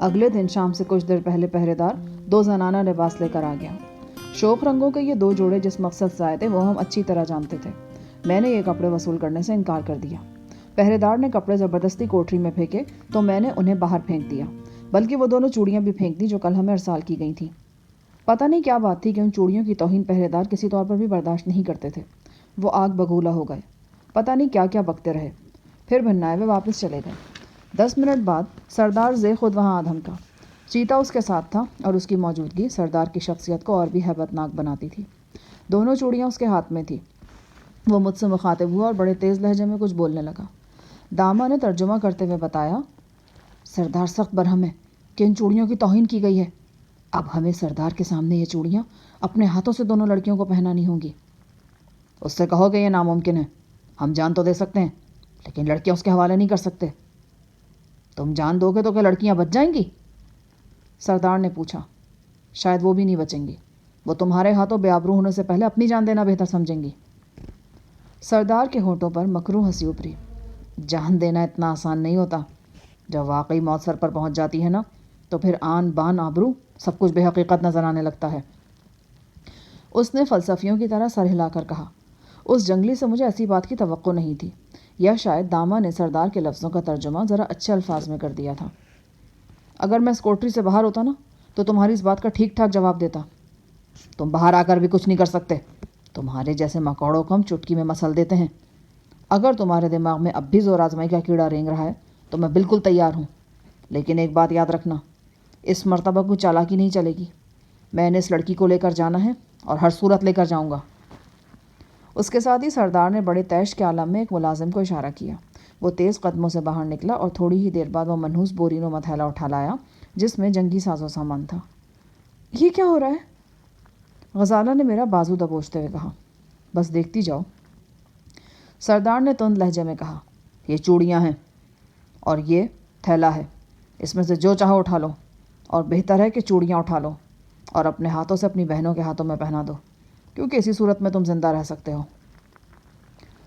اگلے دن شام سے کچھ دیر پہلے پہرے دار 2 زنانہ لباس لے کر آ گیا۔ شوق رنگوں کے یہ 2 جوڑے جس مقصد سے آئے تھے وہ ہم اچھی طرح جانتے تھے۔ میں نے یہ کپڑے وصول کرنے سے انکار کر دیا۔ پہرے دار نے کپڑے زبردستی کوٹری میں پھینکے تو میں نے انہیں باہر پھینک دیا، بلکہ وہ دونوں چوڑیاں بھی پھینک دی جو کل ہمیں ارسال کی گئی تھیں۔ پتہ نہیں کیا بات تھی کہ ان چوڑیوں کی توہین پہرے دار کسی طور پر بھی برداشت نہیں کرتے تھے۔ وہ آگ بگولا ہو گئے، پتہ نہیں کیا کیا بکتے رہے، پھر بھنائے ہوئے واپس چلے گئے۔ 10 منٹ بعد سردار زے خود وہاں آ دھمکا۔ چیتا اس کے ساتھ تھا اور اس کی موجودگی سردار کی شخصیت کو اور بھی ہیبت ناک بناتی تھی۔ دونوں چوڑیاں اس کے ہاتھ میں تھی۔ وہ مجھ سے مخاطب ہوا اور بڑے تیز لہجے میں کچھ بولنے لگا۔ داما نے ترجمہ کرتے ہوئے بتایا، سردار سخت برہم ہے کہ ان چوڑیوں کی توہین کی گئی ہے۔ اب ہمیں سردار کے سامنے یہ چوڑیاں اپنے ہاتھوں سے دونوں لڑکیوں کو پہنانی ہوں گی۔ اس سے کہو کہ یہ ناممکن ہے، ہم جان تو دے سکتے ہیں لیکن لڑکیاں اس کے حوالے نہیں کر سکتے۔ تم جان دو گے تو کیا لڑکیاں بچ جائیں گی؟ سردار نے پوچھا۔ شاید وہ بھی نہیں بچیں گی، وہ تمہارے ہاتھوں بے آبرو ہونے سے پہلے اپنی جان دینا بہتر سمجھیں گی۔ سردار کے ہونٹوں پر مکروہ ہنسی ابھری۔ جان دینا اتنا آسان نہیں ہوتا، جب واقعی موت سر پر پہنچ جاتی ہے نا تو پھر آن بان آبرو سب کچھ بے حقیقت نظر آنے لگتا ہے۔ اس نے فلسفیوں کی طرح سر ہلا کر کہا۔ اس جنگلی سے مجھے ایسی بات کی توقع نہیں تھی، یا شاید داما نے سردار کے لفظوں کا ترجمہ ذرا اچھے الفاظ میں کر دیا تھا۔ اگر میں اس کوٹری سے باہر ہوتا نا تو تمہاری اس بات کا ٹھیک ٹھاک جواب دیتا۔ تم باہر آ کر بھی کچھ نہیں کر سکتے، تمہارے جیسے مکوڑوں کو ہم چٹکی میں مسل دیتے ہیں۔ اگر تمہارے دماغ میں اب بھی زور آزمائی کا کیڑا رینگ رہا ہے تو میں بالکل تیار ہوں، لیکن ایک بات یاد رکھنا، اس مرتبہ کوئی چالاکی نہیں چلے گی۔ میں نے اس لڑکی کو لے کر جانا ہے اور ہر صورت لے کر جاؤں گا۔ اس کے ساتھ ہی سردار نے بڑے تیش کے عالم میں ایک ملازم کو اشارہ کیا۔ وہ تیز قدموں سے باہر نکلا اور تھوڑی ہی دیر بعد وہ منحوس بورینوں متھیلا اٹھا لایا جس میں جنگی ساز و سامان تھا۔ یہ کیا ہو رہا ہے؟ غزالہ نے میرا بازو دبوچتے ہوئے کہا۔ بس دیکھتی جاؤ۔ سردار نے تند لہجے میں کہا، یہ چوڑیاں ہیں اور یہ تھیلا ہے، اس میں سے جو چاہو اٹھا لو، اور بہتر ہے کہ چوڑیاں اٹھا لو اور اپنے ہاتھوں سے اپنی بہنوں کے ہاتھوں میں پہنا دو، کیونکہ اسی صورت میں تم زندہ رہ سکتے ہو۔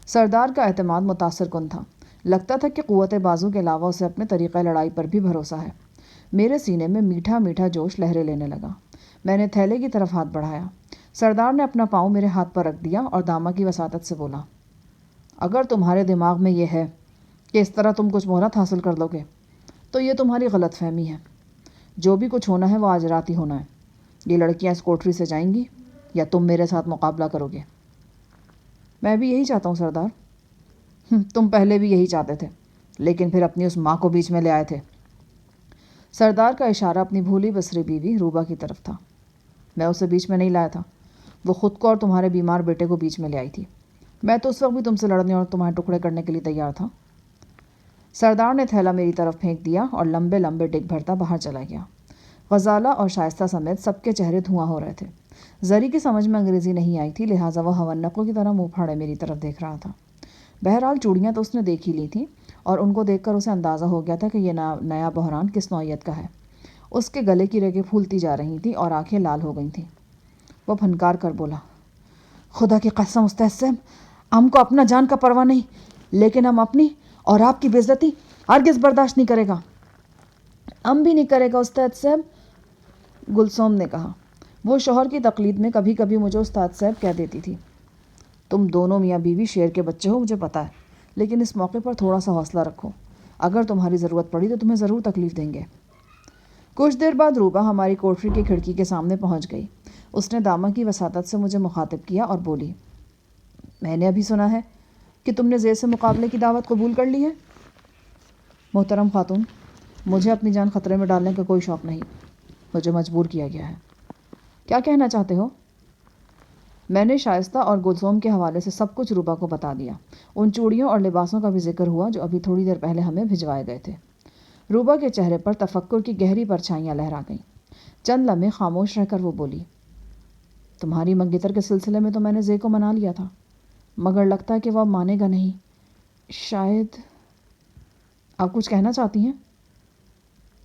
سردار کا اعتماد متاثر کن تھا۔ لگتا تھا کہ قوت بازو کے علاوہ اسے اپنے طریقہ لڑائی پر بھی بھروسہ ہے۔ میرے سینے میں میٹھا میٹھا جوش لہریں لینے لگا۔ میں نے تھیلے کی طرف ہاتھ بڑھایا۔ سردار نے اپنا پاؤں میرے ہاتھ پر رکھ دیا اور داما کی وساطت سے بولا، اگر تمہارے دماغ میں یہ ہے کہ اس طرح تم کچھ مہلت حاصل کر لو گے تو یہ تمہاری غلط فہمی ہے۔ جو بھی کچھ ہونا ہے وہ آج رات ہی ہونا ہے۔ یہ لڑکیاں اس کوٹری سے جائیں گی یا تم میرے ساتھ مقابلہ کرو گے؟ میں بھی یہی چاہتا ہوں سردار۔ تم پہلے بھی یہی چاہتے تھے، لیکن پھر اپنی اس ماں کو بیچ میں لے آئے تھے۔ سردار کا اشارہ اپنی بھولی بسری بیوی روبا کی طرف تھا۔ میں اسے بیچ میں نہیں لایا تھا، وہ خود کو اور تمہارے بیمار بیٹے کو بیچ میں لے آئی تھی۔ میں تو اس وقت بھی تم سے لڑنے اور تمہارے ٹکڑے کرنے کے لیے تیار تھا۔ سردار نے تھیلا میری طرف پھینک دیا اور لمبے لمبے ڈگ بھرتا باہر چلا گیا۔ غزالہ اور شائستہ سمیت سب کے چہرے دھواں ہو رہے تھے۔ زری کی سمجھ میں انگریزی نہیں آئی تھی، لہٰذا وہ ہونقوں کی طرح منہ پھاڑے میری طرف دیکھ رہا تھا۔ بہرحال چوڑیاں تو اس نے دیکھ ہی لی تھیں اور ان کو دیکھ کر اسے اندازہ ہو گیا تھا کہ یہ نیا بحران کس نوعیت کا ہے۔ اس کے گلے کی رگیں پھولتی جا رہی تھیں اور آنکھیں لال ہو گئی تھیں۔ وہ پھنکار کر بولا، خدا کی قسم استاذ صاحب، ہم کو اپنا جان کا پرواہ نہیں، لیکن ہم اپنی اور آپ کی بے عزتی ہرگز برداشت نہیں کرے گا۔ ہم بھی نہیں کرے گا استاد صاحب، گلسوم نے کہا۔ وہ شوہر کی تقلید میں کبھی کبھی مجھے استاد صاحب کہہ دیتی تھی۔ تم دونوں میاں بیوی شیر کے بچے ہو مجھے پتہ ہے، لیکن اس موقع پر تھوڑا سا حوصلہ رکھو، اگر تمہاری ضرورت پڑی تو تمہیں ضرور تکلیف دیں گے۔ کچھ دیر بعد روبا ہماری کوٹری کی کھڑکی کے سامنے پہنچ گئی۔ اس نے داما کی وساطت سے مجھے مخاطب کیا اور بولی، میں نے ابھی سنا ہے کہ تم نے زید سے مقابلے کی دعوت قبول کر لی ہے۔ محترم خاتون، مجھے اپنی جان خطرے میں ڈالنے کا کوئی شوق نہیں، مجھے مجبور کیا گیا ہے۔ کیا کہنا چاہتے ہو؟ میں نے شائستہ اور گلسوم کے حوالے سے سب کچھ روبا کو بتا دیا۔ ان چوڑیوں اور لباسوں کا بھی ذکر ہوا جو ابھی تھوڑی دیر پہلے ہمیں بھجوائے گئے تھے۔ روبا کے چہرے پر تفکر کی گہری پرچھائیاں لہرا گئیں۔ چند لمحے خاموش رہ کر وہ بولی، تمہاری منگیتر کے سلسلے میں تو میں نے زے کو منا لیا تھا، مگر لگتا ہے کہ وہ اب مانے گا نہیں۔ شاید آپ کچھ کہنا چاہتی ہیں؟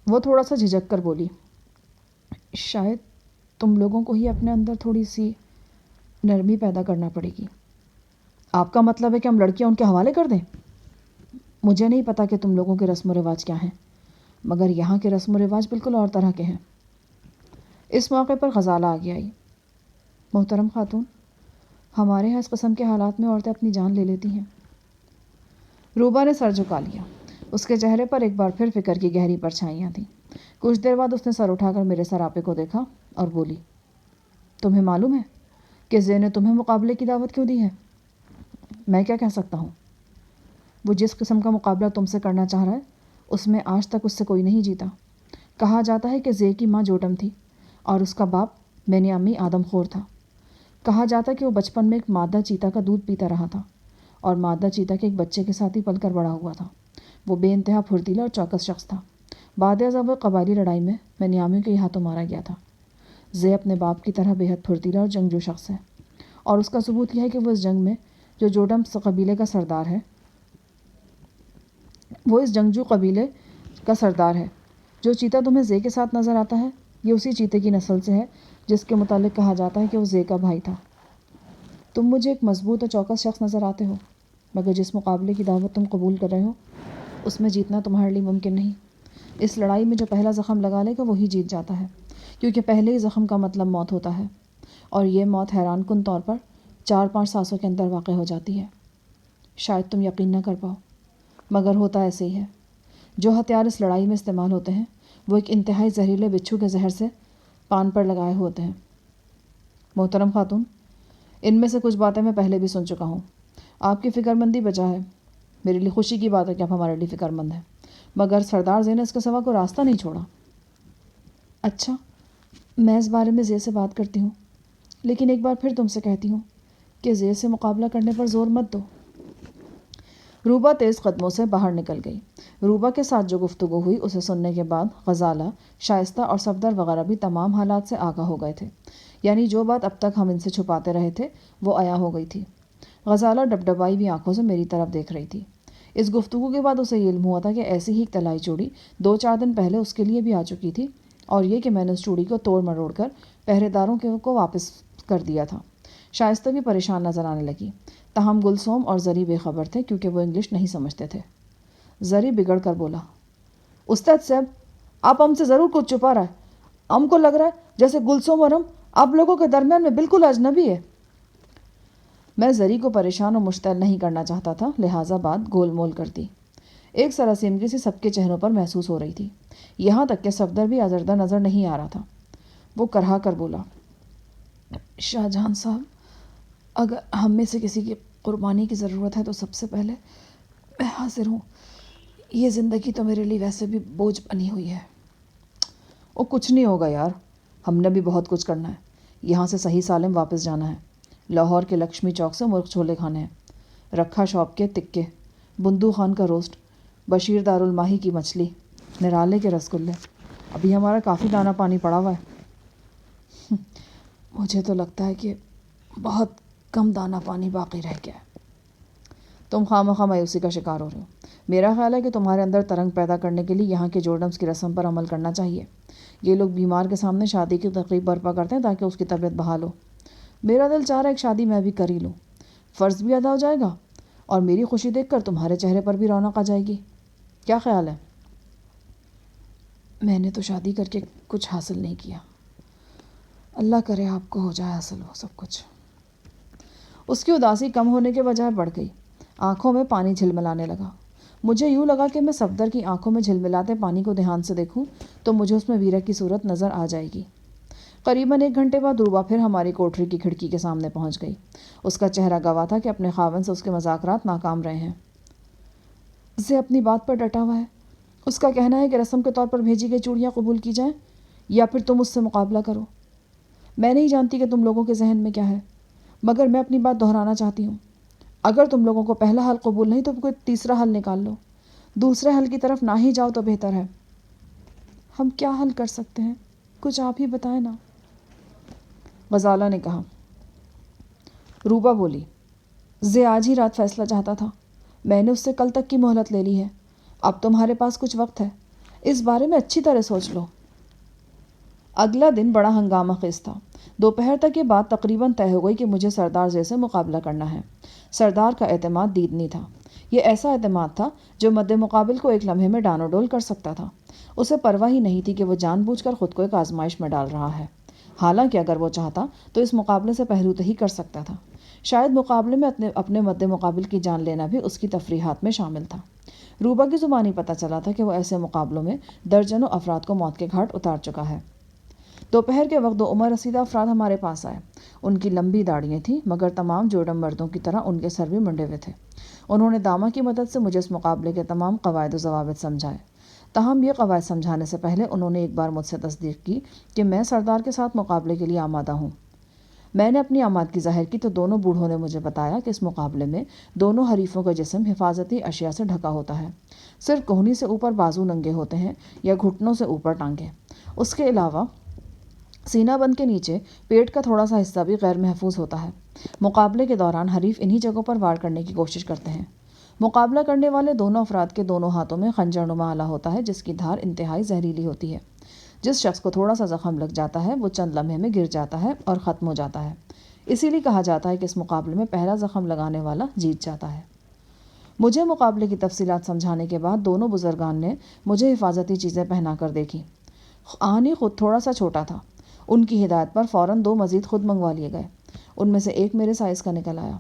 وہ تھوڑا سا جھجک کر بولی، شاید تم لوگوں کو ہی اپنے اندر تھوڑی سی نرمی پیدا کرنا پڑے گی۔ آپ کا مطلب ہے کہ ہم لڑکیاں ان کے حوالے کر دیں؟ مجھے نہیں پتا کہ تم لوگوں کے رسم و رواج کیا ہیں، مگر یہاں کے رسم و رواج بالکل اور طرح کے ہیں۔ اس موقع پر غزالہ آگے آئی۔ محترم خاتون، ہمارے یہاں اس قسم کے حالات میں عورتیں اپنی جان لے لیتی ہیں۔ روبا نے سر جھکا لیا۔ اس کے چہرے پر ایک بار پھر فکر کی گہری پرچھائیاں تھیں۔ کچھ دیر بعد اس نے سر اٹھا کر میرے سراپے کو دیکھا اور بولی، تمہیں معلوم ہے کہ زے نے تمہیں مقابلے کی دعوت کیوں دی ہے؟ میں کیا کہہ سکتا ہوں؟ وہ جس قسم کا مقابلہ تم سے کرنا چاہ رہا ہے اس میں آج تک اس سے کوئی نہیں جیتا۔ کہا جاتا ہے کہ زے کی ماں جوٹم تھی اور اس کا باپ بنیامی آدم خور تھا۔ کہا جاتا ہے کہ وہ بچپن میں ایک مادہ چیتا کا دودھ پیتا رہا تھا اور مادہ چیتا کے ایک بچے کے ساتھ ہی پل کر بڑا ہوا تھا۔ وہ بے انتہا پھرتیلا اور چوکس شخص تھا۔ بعد ازاں قبائلی لڑائی میں بنیامیوں کے ہاتھوں مارا گیا تھا۔ زے اپنے باپ کی طرح بے حد پھرتیلا اور جنگجو شخص ہے، اور اس کا ثبوت یہ ہے کہ وہ اس جنگ میں جو جوٹم قبیلے کا سردار ہے جو چیتا تمہیں زے کے ساتھ نظر آتا ہے یہ اسی چیتے کی نسل سے ہے جس کے متعلق کہا جاتا ہے کہ وہ زے کا بھائی تھا۔ تم مجھے ایک مضبوط اور چوکس شخص نظر آتے ہو، مگر جس مقابلے کی دعوت تم قبول کر رہے ہو اس میں جیتنا تمہارے لیے ممکن نہیں۔ اس لڑائی میں جو پہلا زخم لگا لے گا وہی جیت جاتا ہے، کیونکہ پہلے ہی زخم کا مطلب موت ہوتا ہے، اور یہ موت حیران کن طور پر 4-5 سانسوں کے اندر واقع ہو جاتی ہے۔ شاید تم یقین نہ کر پاؤ، مگر ہوتا ایسے ہی ہے۔ جو ہتھیار اس لڑائی میں استعمال ہوتے ہیں وہ ایک انتہائی زہریلے بچھو کے زہر سے پان پر لگائے ہوتے ہیں۔ محترم خاتون، ان میں سے کچھ باتیں میں پہلے بھی سن چکا ہوں۔ آپ کی فکر مندی بجا ہے۔ میرے لیے خوشی کی بات ہے کہ آپ ہمارے لیے فکر مند ہیں، مگر سردار زے نے اس کے سوا کوئی راستہ نہیں چھوڑا۔ اچھا، میں اس بارے میں زے سے بات کرتی ہوں، لیکن ایک بار پھر تم سے کہتی ہوں کہ زے سے مقابلہ کرنے پر زور مت دو۔ روبا تیز قدموں سے باہر نکل گئی۔ روبا کے ساتھ جو گفتگو ہوئی اسے سننے کے بعد غزالہ، شائستہ اور صفدر وغیرہ بھی تمام حالات سے آگاہ ہو گئے تھے، یعنی جو بات اب تک ہم ان سے چھپاتے رہے تھے وہ عیاں ہو گئی تھی۔ غزالہ ڈبڈبائی ہوئی آنکھوں سے میری طرف دیکھ رہی تھی۔ اس گفتگو کے بعد اسے یہ علم ہوا تھا کہ ایسی ہی ایک طلائی چوڑی 2-4 دن پہلے اس کے لیے بھی آ چکی تھی، اور یہ کہ میں نے اس چوڑی کو توڑ مروڑ کر پہرے داروں کو واپس کر دیا تھا۔ شائستہ بھی پریشان نظر آنے لگی، تاہم گلسوم اور زری بے خبر تھے کیونکہ وہ انگلش نہیں سمجھتے تھے۔ زری بگڑ کر بولا، استاد صاحب، آپ ہم سے ضرور کچھ چھپا رہا ہے۔ ہم کو لگ رہا ہے جیسے گلسوم اور ہم آپ لوگوں کے درمیان میں بالکل اجنبی ہے۔ میں زری کو پریشان اور مشتعل نہیں کرنا چاہتا تھا، لہٰذا بات گول مول کر دی۔ ایک سراسیمگی سی سب کے چہروں پر محسوس ہو رہی تھی، یہاں تک کہ صفدر بھی آزردہ نظر نہیں آ رہا تھا۔ وہ کرہا کر بولا، شاہ جہاں صاحب، اگر ہم میں سے کسی کی قربانی کی ضرورت ہے تو سب سے پہلے میں حاضر ہوں۔ یہ زندگی تو میرے لیے ویسے بھی بوجھ بنی ہوئی ہے۔ وہ کچھ نہیں ہوگا یار، ہم نے بھی بہت کچھ کرنا ہے۔ یہاں سے صحیح سالم واپس جانا ہے۔ لاہور کے لکشمی چوک سے مرغ چھولے کھانے ہیں، رکھا شاپ کے تکے، بندو خان کا روسٹ، بشیر دارالماہی کی مچھلی، نرالے کے رسگلے۔ ابھی ہمارا کافی دانہ پانی پڑا ہوا ہے۔ مجھے تو لگتا ہے کہ بہت کم دانہ پانی باقی رہ گیا ہے۔ تم خواہ مایوسی کا شکار ہو رہے ہو۔ میرا خیال ہے کہ تمہارے اندر ترنگ پیدا کرنے کے لیے یہاں کے جوڑمس کی رسم پر عمل کرنا چاہیے۔ یہ لوگ بیمار کے سامنے شادی کی تقریب برپا کرتے ہیں تاکہ اس کی طبیعت بحال ہو۔ میرا دل چاہ رہا ہے ایک شادی میں بھی کر ہی لوں، فرض بھی ادا ہو جائے گا اور میری خوشی دیکھ کر تمہارے چہرے پر بھی رونق آ جائے گی۔ کیا خیال ہے؟ میں نے تو شادی کر کے کچھ حاصل نہیں کیا، اللہ کرے آپ کو ہو جائے حاصل وہ سب کچھ۔ اس کی اداسی کم ہونے کے بجائے بڑھ گئی، آنکھوں میں پانی جھلملانے لگا۔ مجھے یوں لگا کہ میں صفدر کی آنکھوں میں جھلملاتے پانی کو دھیان سے دیکھوں تو مجھے اس میں ویرک کی صورت نظر آ جائے گی۔ قریباً 1 گھنٹے بعد روبا پھر ہماری کوٹری کی کھڑکی کے سامنے پہنچ گئی۔ اس کا چہرہ گواہ تھا کہ اپنے خاوند سے اس کے مذاکرات ناکام رہے ہیں۔ زے اپنی بات پر ڈٹا ہوا ہے۔ اس کا کہنا ہے کہ رسم کے طور پر بھیجی گئی چوڑیاں قبول کی جائیں یا پھر تم اس سے مقابلہ کرو۔ میں نہیں جانتی کہ تم لوگوں کے ذہن میں کیا ہے، مگر میں اپنی بات دہرانا چاہتی ہوں۔ اگر تم لوگوں کو پہلا حل قبول نہیں تو کوئی تیسرا حل نکال لو، دوسرے حل کی طرف نہ ہی جاؤ تو بہتر ہے۔ ہم کیا حل کر سکتے ہیں؟ کچھ آپ ہی بتائیں نا، غزالہ نے کہا۔ روبا بولی، زے آج ہی رات فیصلہ چاہتا تھا، میں نے اس سے کل تک کی مہلت لے لی ہے۔ اب تمہارے پاس کچھ وقت ہے، اس بارے میں اچھی طرح سوچ لو۔ اگلا دن بڑا ہنگامہ خیز تھا۔ دوپہر تک یہ بات تقریباً طے ہو گئی کہ مجھے سردار زے سے مقابلہ کرنا ہے۔ سردار کا اعتماد دیدنی تھا۔ یہ ایسا اعتماد تھا جو مد مقابل کو ایک لمحے میں ڈانو ڈول کر سکتا تھا۔ اسے پرواہ ہی نہیں تھی کہ وہ جان بوجھ کر خود کو ایک آزمائش میں ڈال رہا ہے، حالانکہ اگر وہ چاہتا تو اس مقابلے سے پہلو تہی کر سکتا تھا۔ شاید مقابلے میں اپنے مد مقابل کی جان لینا بھی اس کی تفریحات میں شامل تھا۔ روبا کی زبانی پتہ چلا تھا کہ وہ ایسے مقابلوں میں درجنوں افراد کو موت کے گھاٹ اتار چکا ہے۔ دوپہر کے وقت 2 عمر رسیدہ افراد ہمارے پاس آئے۔ ان کی لمبی داڑھیاں تھیں، مگر تمام جوڑم مردوں کی طرح ان کے سر بھی منڈے ہوئے تھے۔ انہوں نے دامہ کی مدد سے مجھے اس مقابلے کے تمام قواعد و ضوابط سمجھائے۔ تاہم یہ قواعد سمجھانے سے پہلے انہوں نے ایک بار مجھ سے تصدیق کی کہ میں سردار کے ساتھ مقابلے کے لیے آمادہ ہوں۔ میں نے اپنی آمادگی ظاہر کی تو دونوں بوڑھوں نے مجھے بتایا کہ اس مقابلے میں دونوں حریفوں کا جسم حفاظتی اشیاء سے ڈھکا ہوتا ہے، صرف کوہنی سے اوپر بازو ننگے ہوتے ہیں یا گھٹنوں سے اوپر ٹانگیں۔ اس کے علاوہ سینہ بند کے نیچے پیٹ کا تھوڑا سا حصہ بھی غیر محفوظ ہوتا ہے۔ مقابلے کے دوران حریف انہی جگہوں پر وار کرنے کی کوشش کرتے ہیں۔ مقابلہ کرنے والے دونوں افراد کے دونوں ہاتھوں میں خنجر نما آلہ ہوتا ہے، جس کی دھار انتہائی زہریلی ہوتی ہے۔ جس شخص کو تھوڑا سا زخم لگ جاتا ہے وہ چند لمحے میں گر جاتا ہے اور ختم ہو جاتا ہے۔ اسی لیے کہا جاتا ہے کہ اس مقابلے میں پہلا زخم لگانے والا جیت جاتا ہے۔ مجھے مقابلے کی تفصیلات سمجھانے کے بعد دونوں بزرگان نے مجھے حفاظتی چیزیں پہنا کر دیکھی۔ آہنی خود تھوڑا سا چھوٹا تھا۔ ان کی ہدایت پر فوراً 2 مزید خود منگوا لیے گئے۔ ان میں سے ایک میرے سائز کا نکل آیا۔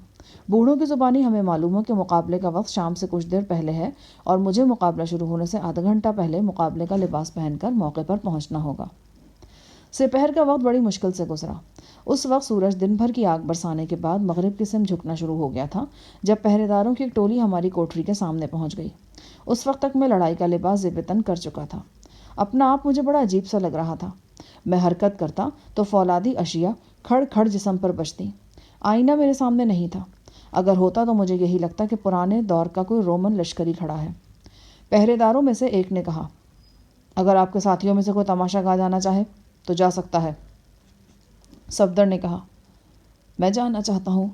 بوڑھوں کی زبانی ہمیں معلوم ہو کہ مقابلے کا وقت شام سے کچھ دیر پہلے ہے اور مجھے مقابلہ شروع ہونے سے آدھا گھنٹہ پہلے مقابلے کا لباس پہن کر موقع پر پہنچنا ہوگا۔ سپہر کا وقت بڑی مشکل سے گزرا۔ اس وقت سورج دن بھر کی آگ برسانے کے بعد مغرب کی سمت جھکنا شروع ہو گیا تھا جب پہرے داروں کی ایک ٹولی ہماری کوٹری کے سامنے پہنچ گئی۔ اس وقت تک میں لڑائی کا لباس ذبتاً کر چکا تھا۔ اپنا آپ مجھے بڑا عجیب سا لگ رہا تھا۔ میں حرکت کرتا تو فولادی اشیاء کھڑ کھڑ جسم پر بجتی۔ آئینہ میرے سامنے نہیں تھا۔ اگر ہوتا تو مجھے یہی لگتا کہ پرانے دور کا کوئی رومن لشکری کھڑا ہے۔ پہرے داروں میں سے ایک نے کہا، اگر آپ کے ساتھیوں میں سے کوئی تماشا گا جانا چاہے تو جا سکتا ہے۔ صفدر نے کہا، میں جانا چاہتا ہوں۔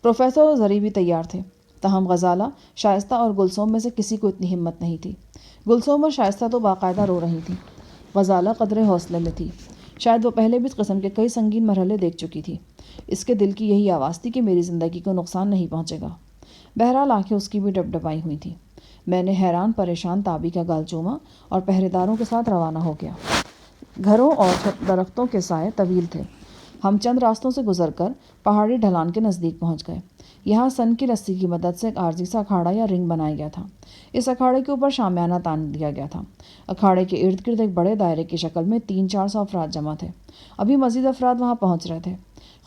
پروفیسر اور زری بھی تیار تھے، تاہم غزالہ، شائستہ اور گلسوم میں سے کسی کو اتنی ہمت نہیں تھی۔ گلسوم اور شائستہ تو باقاعدہ رو رہی تھیں۔ غزالہ قدرے حوصلے میں تھی۔ شاید وہ پہلے بھی اس قسم کے کئی سنگین مرحلے دیکھ چکی تھی۔ اس کے دل کی یہی آواز تھی کہ میری زندگی کو نقصان نہیں پہنچے گا۔ بہرحال آنکھیں اس کی بھی ڈبڈبائی ہوئی تھیں۔ میں نے حیران پریشان تابی کا گال چوما اور پہرے داروں کے ساتھ روانہ ہو گیا۔ گھروں اور درختوں کے سائے طویل تھے۔ ہم چند راستوں سے گزر کر پہاڑی ڈھلان کے نزدیک پہنچ گئے۔ یہاں سن کی رسی کی مدد سے ایک عارضی سا اکھاڑا یا رنگ بنایا گیا تھا۔ اس اکھاڑے کے اوپر شامیانہ تان دیا گیا تھا۔ اکھاڑے کے ارد گرد ایک بڑے دائرے کی شکل میں 300-400 افراد جمع تھے۔ ابھی مزید افراد وہاں پہنچ رہے تھے۔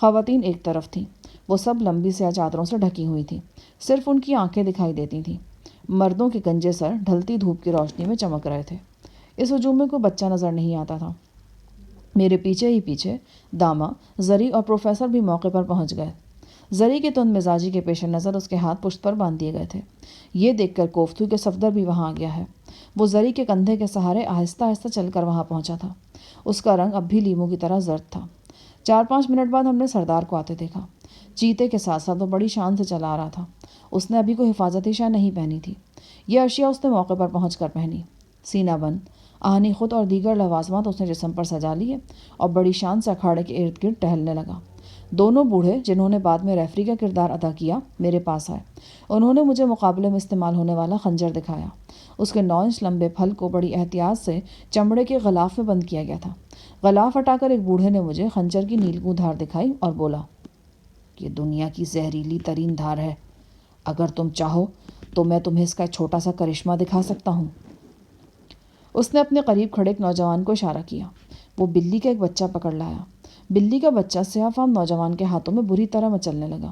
خواتین ایک طرف تھیں۔ وہ سب لمبی سیاہ چادروں سے ڈھکی ہوئی تھیں، صرف ان کی آنکھیں دکھائی دیتی تھیں۔ مردوں کے گنجے سر ڈھلتی دھوپ کی روشنی میں چمک رہے تھے۔ اس ہجوم میں کوئی بچہ نظر نہیں آتا تھا۔ میرے پیچھے ہی پیچھے دامہ، زری اور پروفیسر بھی موقع پر پہنچ گئے۔ زری کے تند مزاجی کے پیش نظر اس کے ہاتھ پشت پر باندھ دیے گئے تھے۔ یہ دیکھ کر کوفت ہوئی کہ صفدر بھی وہاں آ گیا ہے۔ وہ زری کے کندھے کے سہارے آہستہ آہستہ چل کر وہاں پہنچا تھا۔ اس کا رنگ اب بھی لیموں کی طرح زرد تھا۔ 4-5 منٹ بعد ہم نے سردار کو آتے دیکھا۔ چیتے کے ساتھ ساتھ وہ بڑی شان سے چلا آ رہا تھا۔ اس نے ابھی کوئی حفاظتی شے نہیں پہنی تھی۔ یہ اشیاء اس نے موقع پر پہنچ کر پہنی۔ سینہ بند، آہنی خود اور دیگر لوازمات اس نے جسم پر سجا لیے اور بڑی شان سے اکھاڑے کے ارد گرد ٹہلنے لگا۔ دونوں بوڑھے، جنہوں نے بعد میں ریفری کا کردار ادا کیا، میرے پاس آئے۔ انہوں نے مجھے مقابلے میں استعمال ہونے والا خنجر دکھایا۔ اس کے 9 انچ لمبے پھل کو بڑی احتیاط سے چمڑے کے غلاف میں بند کیا گیا تھا۔ غلاف ہٹا کر ایک بوڑھے نے مجھے خنجر کی نیلگوں دھار دکھائی اور بولا، یہ دنیا کی زہریلی ترین دھار ہے۔ اگر تم چاہو تو میں تمہیں اس کا ایک چھوٹا سا کرشمہ دکھا سکتا ہوں۔ اس نے اپنے قریب کھڑے ایک نوجوان کو اشارہ کیا۔ وہ بلی کا ایک بچہ پکڑ لایا۔ بلی کا بچہ سیاہ فام نوجوان کے ہاتھوں میں بری طرح مچلنے لگا۔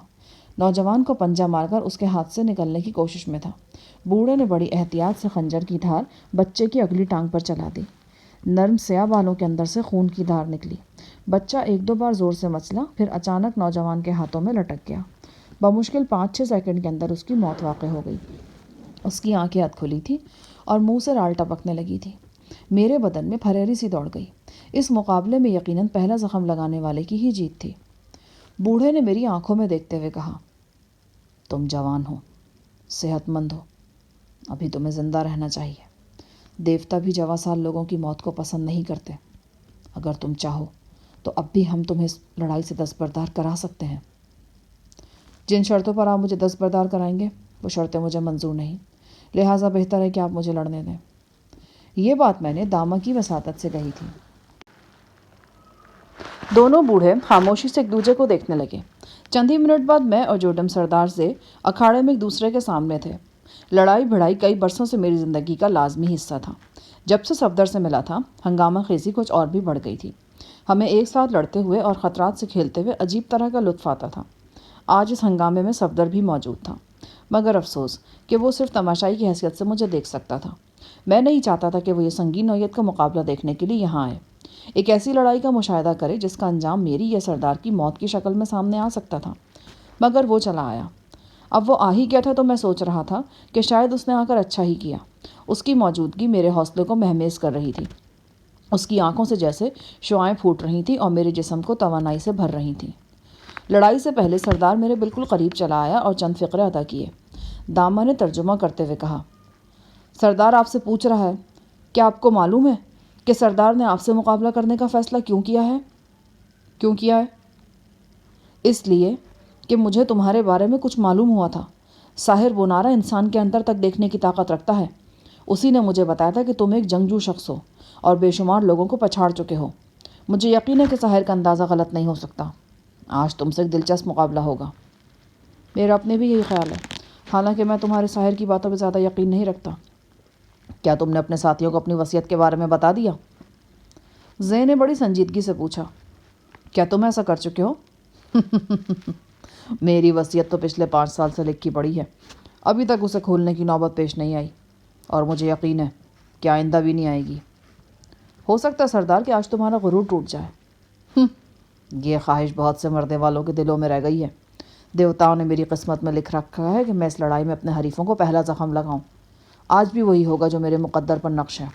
نوجوان کو پنجہ مار کر اس کے ہاتھ سے نکلنے کی کوشش میں تھا۔ بوڑھے نے بڑی احتیاط سے خنجر کی دھار بچے کی اگلی ٹانگ پر چلا دی۔ نرم سیاہ بالوں کے اندر سے خون کی دھار نکلی۔ بچہ 1-2 بار زور سے مچلا، پھر اچانک نوجوان کے ہاتھوں میں لٹک گیا۔ بمشکل 5-6 سیکنڈ کے اندر اس کی موت واقع ہو گئی۔ اس کی آنکھیں ادھ کھلی تھی اور منہ سے رال ٹپکنے لگی تھی۔ میرے بدن میں پھریری سی دوڑ گئی۔ اس مقابلے میں یقیناً پہلا زخم لگانے والے کی ہی جیت تھی۔ بوڑھے نے میری آنکھوں میں دیکھتے ہوئے کہا، تم جوان ہو، صحت مند ہو، ابھی تمہیں زندہ رہنا چاہیے۔ دیوتا بھی جواسال لوگوں کی موت کو پسند نہیں کرتے۔ اگر تم چاہو تو اب بھی ہم تمہیں اس لڑائی سے دستبردار کرا سکتے ہیں۔ جن شرطوں پر آپ مجھے دستبردار کرائیں گے وہ شرطیں مجھے منظور نہیں، لہٰذا بہتر ہے کہ آپ مجھے لڑنے دیں۔ یہ بات میں نے داما کی وساطت سے کہی تھی۔ دونوں بوڑھے خاموشی سے ایک دوسرے کو دیکھنے لگے۔ چند ہی منٹ بعد میں اور جوڈم سردار سے اکھاڑے میں ایک دوسرے کے سامنے تھے۔ لڑائی بھڑائی کئی برسوں سے میری زندگی کا لازمی حصہ تھا۔ جب سے صفدر سے ملا تھا، ہنگامہ خیزی کچھ اور بھی بڑھ گئی تھی۔ ہمیں ایک ساتھ لڑتے ہوئے اور خطرات سے کھیلتے ہوئے عجیب طرح کا لطف آتا تھا۔ آج اس ہنگامے میں صفدر بھی موجود تھا، مگر افسوس کہ وہ صرف تماشائی کی حیثیت سے مجھے دیکھ سکتا تھا۔ میں نہیں چاہتا تھا کہ وہ یہ سنگین نوعیت کا مقابلہ دیکھنے کے لیے یہاں آئے، ایک ایسی لڑائی کا مشاہدہ کرے جس کا انجام میری یا سردار کی موت کی شکل میں سامنے آ سکتا تھا، مگر وہ چلا آیا۔ اب وہ آ ہی گیا تھا تو میں سوچ رہا تھا کہ شاید اس نے آ کر اچھا ہی کیا۔ اس کی موجودگی میرے حوصلے کو مہمیز کر رہی تھی۔ اس کی آنکھوں سے جیسے شعاعیں پھوٹ رہی تھیں اور میرے جسم کو توانائی سے بھر رہی تھیں۔ لڑائی سے پہلے سردار میرے بالکل قریب چلا آیا اور چند فقرے ادا کیے۔ داما نے ترجمہ کرتے ہوئے کہا، سردار آپ سے پوچھ رہا ہے، کیا آپ کو معلوم ہے کہ سردار نے آپ سے مقابلہ کرنے کا فیصلہ کیوں کیا ہے؟ اس لیے کہ مجھے تمہارے بارے میں کچھ معلوم ہوا تھا۔ ساحر بونارا انسان کے اندر تک دیکھنے کی طاقت رکھتا ہے۔ اسی نے مجھے بتایا تھا کہ تم ایک جنگجو شخص ہو اور بے شمار لوگوں کو پچھاڑ چکے ہو۔ مجھے یقین ہے کہ ساحر کا اندازہ غلط نہیں ہو سکتا۔ آج تم سے ایک دلچسپ مقابلہ ہوگا۔ میرا اپنے بھی یہی خیال ہے، حالانکہ میں تمہارے ساحر کی باتوں پہ زیادہ یقین نہیں رکھتا۔ کیا تم نے اپنے ساتھیوں کو اپنی وصیت کے بارے میں بتا دیا؟ زے نے بڑی سنجیدگی سے پوچھا۔ کیا تم ایسا کر چکے ہو؟ میری وصیت تو پچھلے 5 سال سے لکھی پڑی ہے، ابھی تک اسے کھولنے کی نوبت پیش نہیں آئی، اور مجھے یقین ہے کہ آئندہ بھی نہیں آئے گی۔ ہو سکتا ہے سردار کہ آج تمہارا غرور ٹوٹ جائے۔ یہ خواہش بہت سے مرنے والوں کے دلوں میں رہ گئی ہے۔ دیوتاؤں نے میری قسمت میں لکھ رکھا ہے کہ میں اس لڑائی میں اپنے حریفوں کو پہلا زخم لگاؤں۔ آج بھی وہی ہوگا جو میرے مقدر پر نقش ہے۔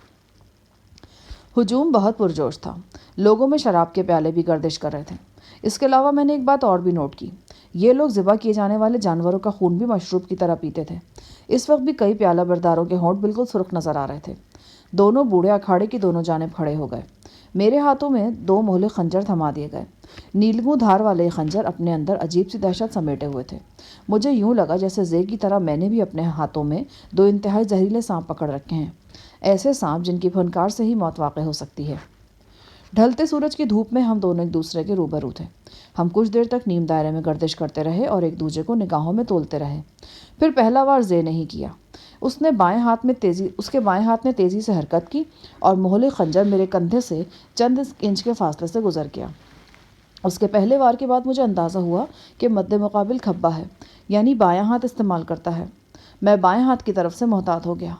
ہجوم بہت پرجوش تھا۔ لوگوں میں شراب کے پیالے بھی گردش کر رہے تھے۔ اس کے علاوہ میں نے ایک بات اور بھی نوٹ کی۔ یہ لوگ ذبح کیے جانے والے جانوروں کا خون بھی مشروب کی طرح پیتے تھے۔ اس وقت بھی کئی پیالہ برداروں کے ہونٹ بالکل سرخ نظر آ رہے تھے۔ دونوں بوڑھے اکھاڑے کی دونوں جانب کھڑے ہو گئے۔ میرے ہاتھوں میں 2 مہلک خنجر تھما دیے گئے۔ نیلگوں دھار والے خنجر اپنے اندر عجیب سی دہشت سمیٹے ہوئے تھے۔ مجھے یوں لگا جیسے زے کی طرح میں نے بھی اپنے ہاتھوں میں 2 انتہائی زہریلے سانپ پکڑ رکھے ہیں، ایسے سانپ جن کی پھنکار سے ہی موت واقع ہو سکتی ہے۔ ڈھلتے سورج کی دھوپ میں ہم دونوں ایک دوسرے کے روبرو تھے۔ ہم کچھ دیر تک نیم دائرے میں گردش کرتے رہے اور ایک دوسرے کو نگاہوں میں تولتے رہے۔ پھر پہلا وار زے نہیں کیا۔ اس کے بائیں ہاتھ میں تیزی سے حرکت کی اور مہلک خنجر میرے کندھے سے چند انچ کے فاصلے سے گزر گیا۔ اس کے پہلے وار کے بعد مجھے اندازہ ہوا کہ مد مقابل کھبا ہے، یعنی بایاں ہاتھ استعمال کرتا ہے۔ میں بائیں ہاتھ کی طرف سے محتاط ہو گیا۔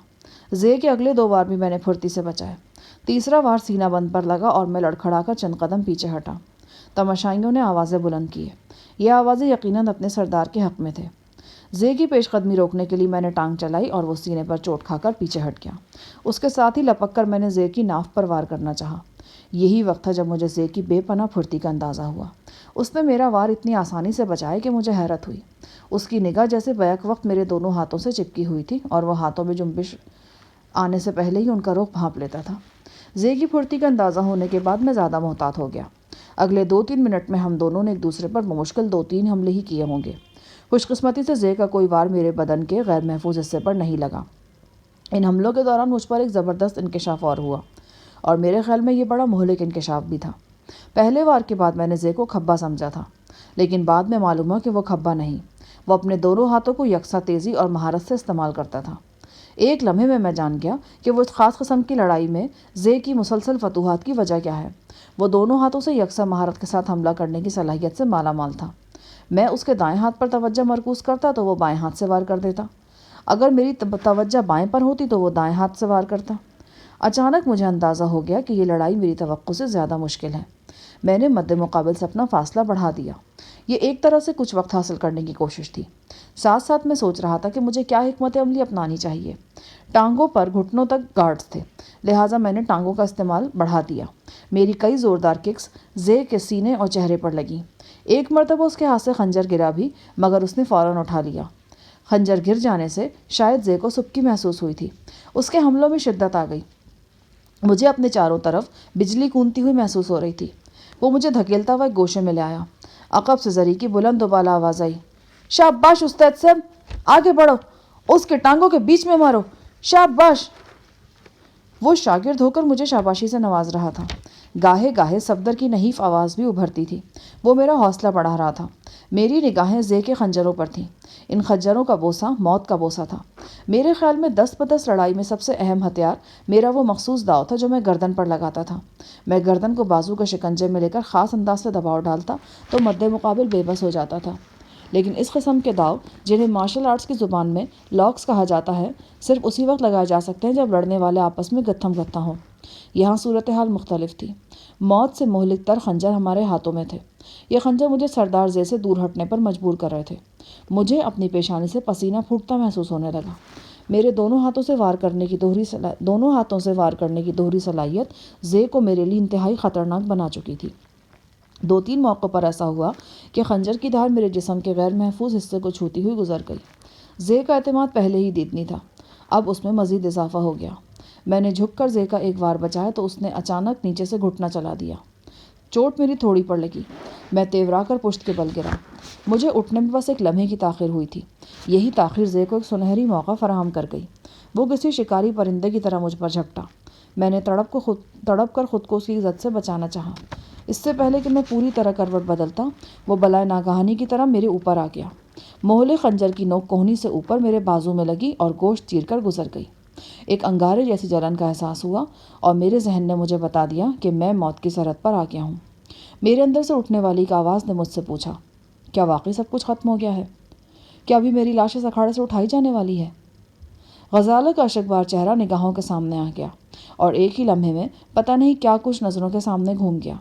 زے کے اگلے 2 وار بھی میں نے پھرتی سے بچائے۔ تیسرا وار سینہ بند پر لگا اور میں لڑکھڑا کر چند قدم پیچھے ہٹا۔ تماشائیوں نے آوازیں بلند کی۔ یہ آوازیں یقیناً اپنے سردار کے حق میں تھے۔ زے کی پیش قدمی روکنے کے لیے میں نے ٹانگ چلائی اور وہ سینے پر چوٹ کھا کر پیچھے ہٹ گیا۔ اس کے ساتھ ہی لپک کر میں نے زے کی ناف پر وار کرنا چاہا۔ یہی وقت تھا جب مجھے زے کی بے پناہ پھرتی کا اندازہ ہوا۔ اس نے میرا وار اتنی آسانی سے بچایا کہ مجھے حیرت ہوئی۔ اس کی نگاہ جیسے بیک وقت میرے دونوں ہاتھوں سے چپکی ہوئی تھی اور وہ ہاتھوں میں جنبش آنے سے پہلے ہی ان کا رخ بھانپ لیتا تھا۔ زے کی پھرتی کا اندازہ ہونے کے بعد میں زیادہ محتاط ہو گیا۔ اگلے 2-3 منٹ میں ہم دونوں نے ایک دوسرے پر بمشکل 2-3 حملے ہی کیے ہوں گے۔ خوش قسمتی سے زے کا کوئی وار میرے بدن کے غیر محفوظ حصے پر نہیں لگا۔ ان حملوں کے دوران مجھ پر ایک زبردست انکشاف اور ہوا، اور میرے خیال میں یہ بڑا مہلک انکشاف بھی تھا۔ پہلے وار کے بعد میں نے زے کو کھبا سمجھا تھا، لیکن بعد میں معلوم ہوا کہ وہ کھبا نہیں، وہ اپنے دونوں ہاتھوں کو یکساں تیزی اور مہارت سے استعمال کرتا تھا۔ ایک لمحے میں جان گیا کہ وہ اس خاص قسم کی لڑائی میں زے کی مسلسل فتوحات کی وجہ کیا ہے۔ وہ دونوں ہاتھوں سے یکساں مہارت کے ساتھ حملہ کرنے کی صلاحیت سے مالا مال تھا۔ میں اس کے دائیں ہاتھ پر توجہ مرکوز کرتا تو وہ بائیں ہاتھ سے وار کر دیتا۔ اگر میری توجہ بائیں پر ہوتی تو وہ دائیں ہاتھ سے وار کرتا۔ اچانک مجھے اندازہ ہو گیا کہ یہ لڑائی میری توقع سے زیادہ مشکل ہے۔ میں نے مد مقابل سے اپنا فاصلہ بڑھا دیا۔ یہ ایک طرح سے کچھ وقت حاصل کرنے کی کوشش تھی۔ ساتھ ساتھ میں سوچ رہا تھا کہ مجھے کیا حکمت عملی اپنانی چاہیے۔ ٹانگوں پر گھٹنوں تک گارڈز تھے، لہٰذا میں نے ٹانگوں کا استعمال بڑھا دیا۔ میری کئی زوردار ککس زے کے سینے اور چہرے پر لگیں۔ ایک مرتبہ اس کے ہاتھ سے خنجر گرا بھی، مگر اس نے فوراً اٹھا لیا۔ خنجر گر جانے سے شاید زے کو سبکی محسوس ہوئی تھی۔ اس کے حملوں میں شدت آ گئی۔ مجھے اپنے چاروں طرف بجلی کونتی ہوئی محسوس ہو رہی تھی۔ وہ مجھے دھکیلتا ہوا ایک گوشے میں لے آیا۔ عقب سے زری کی بلند و بالا آواز آئی، شاباش استاد صاحب، آگے بڑھو، اس کے ٹانگوں کے بیچ میں مارو، شاباش۔ وہ شاگرد ہو کر مجھے شاباشی سے نواز رہا تھا۔ گاہے گاہے صفدر کی نحیف آواز بھی ابھرتی تھی۔ وہ میرا حوصلہ بڑھا رہا تھا۔ میری نگاہیں زے کے خنجروں پر تھیں۔ ان خنجروں کا بوسہ موت کا بوسہ تھا۔ میرے خیال میں 10 لڑائی میں سب سے اہم ہتھیار میرا وہ مخصوص داؤ تھا جو میں گردن پر لگاتا تھا۔ میں گردن کو بازو کے شکنجے میں لے کر خاص انداز سے دباؤ ڈالتا تو مد مقابل بے بس ہو جاتا تھا۔ لیکن اس قسم کے داؤ، جنہیں مارشل آرٹس کی زبان میں لاکس کہا جاتا ہے، صرف اسی وقت لگائے جا سکتے ہیں جب لڑنے والے آپس میں گتھم گتھا ہوں۔ یہاں صورتحال مختلف تھی۔ موت سے مہلک تر خنجر ہمارے ہاتھوں میں تھے۔ یہ خنجر مجھے سردار زے سے دور ہٹنے پر مجبور کر رہے تھے۔ مجھے اپنی پیشانی سے پسینہ پھوٹتا محسوس ہونے لگا۔ میرے دونوں ہاتھوں سے وار کرنے کی دوہری صلاحیت زے کو میرے لیے انتہائی خطرناک بنا چکی تھی۔ 2-3 موقعوں پر ایسا ہوا کہ خنجر کی دھار میرے جسم کے غیر محفوظ حصے کو چھوتی ہوئی گزر گئی۔ زے کا اعتماد پہلے ہی دیدنی تھا، اب اس میں مزید اضافہ ہو گیا۔ میں نے جھک کر زے کا ایک وار بچایا تو اس نے اچانک نیچے سے گھٹنا چلا دیا۔ چوٹ میری تھوڑی پر لگی۔ میں تیورا کر پشت کے بل گرا۔ مجھے اٹھنے میں بس ایک لمحے کی تاخیر ہوئی تھی۔ یہی تاخیر زے کو ایک سنہری موقع فراہم کر گئی۔ وہ کسی شکاری پرندے کی طرح مجھ پر جھپٹا۔ میں نے تڑپ کر خود کو اس کی زد سے بچانا چاہا۔ اس سے پہلے کہ میں پوری طرح کروٹ بدلتا، وہ بلائے ناگہانی کی طرح میرے اوپر آ گیا۔ مہلے خنجر کی نوک کوہنی سے اوپر میرے بازو میں لگی اور گوشت چیر کر گزر گئی۔ ایک انگارے جیسی جلن کا احساس ہوا اور میرے ذہن نے مجھے بتا دیا کہ میں موت کی سرحد پر آ گیا ہوں۔ میرے اندر سے اٹھنے والی ایک آواز نے مجھ سے پوچھا، کیا واقعی سب کچھ ختم ہو گیا ہے؟ کیا ابھی میری لاش اس اکھاڑے سے اٹھائی جانے والی ہے؟ غزالہ کا اشکبار چہرہ نگاہوں کے سامنے آ گیا اور ایک ہی لمحے میں پتہ نہیں کیا کچھ نظروں کے سامنے گھوم گیا۔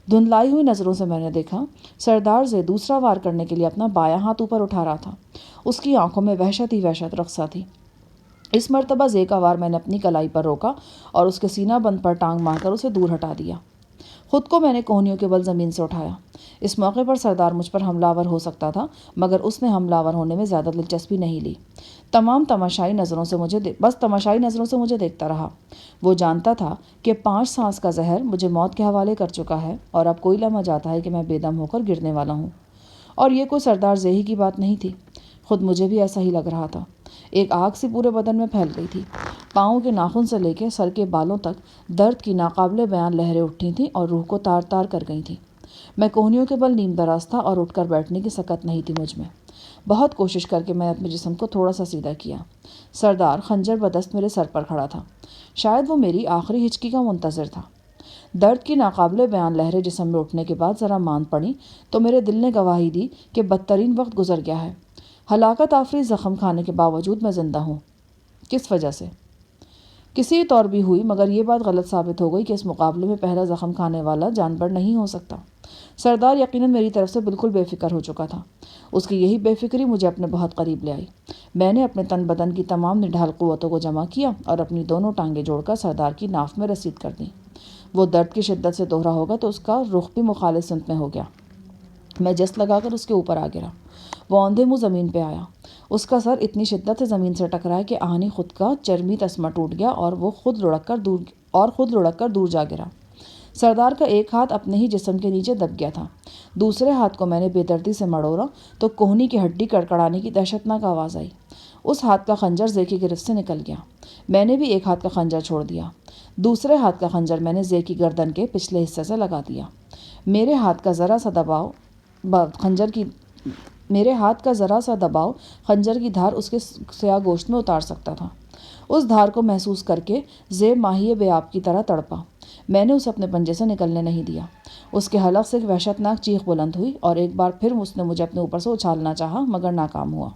دھندلائی ہوئی نظروں سے میں نے دیکھا سردار زے دوسرا وار کرنے کے لیے اپنا بایاں ہاتھ اوپر اٹھا رہا تھا۔ اس کی آنکھوں میں وحشت ہی وحشت رقصہ تھی۔ اس مرتبہ زے کا وار میں نے اپنی کلائی پر روکا اور اس کے سینہ بند پر ٹانگ مار کر اسے دور ہٹا دیا۔ خود کو میں نے کوہنیوں کے بل زمین سے اٹھایا۔ اس موقع پر سردار مجھ پر حملہ آور ہو سکتا تھا، مگر اس نے حملہ آور ہونے میں زیادہ دلچسپی نہیں لی۔ تماشائی نظروں سے مجھے دیکھتا رہا۔ وہ جانتا تھا کہ 5 سانس کا زہر مجھے موت کے حوالے کر چکا ہے اور اب کوئی لمحہ جاتا ہے کہ میں بے دم ہو کر گرنے والا ہوں۔ اور یہ کوئی سردار زے ہی کی بات نہیں تھی، خود مجھے بھی ایسا ہی لگ رہا تھا۔ ایک آگ سی پورے بدن میں پھیل گئی تھی۔ پاؤں کے ناخن سے لے کے سر کے بالوں تک درد کی ناقابل بیان لہریں اٹھی تھیں اور روح کو تار تار کر گئی تھیں۔ میں کوہنیوں کے بل نیم دراز تھا اور اٹھ کر بیٹھنے کی سکت نہیں تھی مجھ میں۔ بہت کوشش کر کے میں اپنے جسم کو تھوڑا سا سیدھا کیا۔ سردار خنجر بدست میرے سر پر کھڑا تھا۔ شاید وہ میری آخری ہچکی کا منتظر تھا۔ درد کی ناقابل بیان لہریں جسم میں اٹھنے کے بعد ذرا ماند پڑیں تو میرے دل نے گواہی دی کہ بدترین وقت گزر گیا ہے۔ ہلاکت آفریں زخم کھانے کے باوجود میں زندہ ہوں۔ کس وجہ سے؟ کسی طور بھی ہوئی، مگر یہ بات غلط ثابت ہو گئی کہ اس مقابلے میں پہلا زخم کھانے والا جانور نہیں ہو سکتا۔ سردار یقیناً میری طرف سے بالکل بے فکر ہو چکا تھا۔ اس کی یہی بے فکری مجھے اپنے بہت قریب لے آئی۔ میں نے اپنے تن بدن کی تمام نڈھال قوتوں کو جمع کیا اور اپنی دونوں ٹانگیں جوڑ کر سردار کی ناف میں رسید کر دیں۔ وہ درد کی شدت سے دوہرا ہوگا تو اس کا رخ بھی مخالف سمت میں ہو گیا۔ میں جست لگا کر اس کے اوپر آ گرا۔ وہ اوندھے منہ زمین پہ آیا۔ اس کا سر اتنی شدت سے زمین سے ٹکرایا کہ آہنی خود کا چرمی تسمہ ٹوٹ گیا اور وہ خود لڑک کر دور جا گرا۔ سردار کا ایک ہاتھ اپنے ہی جسم کے نیچے دب گیا تھا۔ دوسرے ہاتھ کو میں نے بے دردی سے مڑوڑا تو کوہنی کی ہڈی کڑکڑانے کی دہشتناک آواز آئی۔ اس ہاتھ کا خنجر زے کی گرفت سے نکل گیا۔ میں نے بھی ایک ہاتھ کا خنجر چھوڑ دیا۔ دوسرے ہاتھ کا خنجر میں نے زے کی گردن کے پچھلے حصے سے لگا دیا۔ میرے ہاتھ کا ذرا سا دباؤ خنجر کی دھار اس کے سیاہ گوشت میں اتار سکتا تھا۔ اس دھار کو محسوس کر کے زے ماہی بے آب کی طرح تڑپا۔ میں نے اسے اپنے پنجے سے نکلنے نہیں دیا۔ اس کے حلق سے ایک وحشتناک چیخ بلند ہوئی اور ایک بار پھر اس نے مجھے اپنے اوپر سے اچھالنا چاہا، مگر ناکام ہوا۔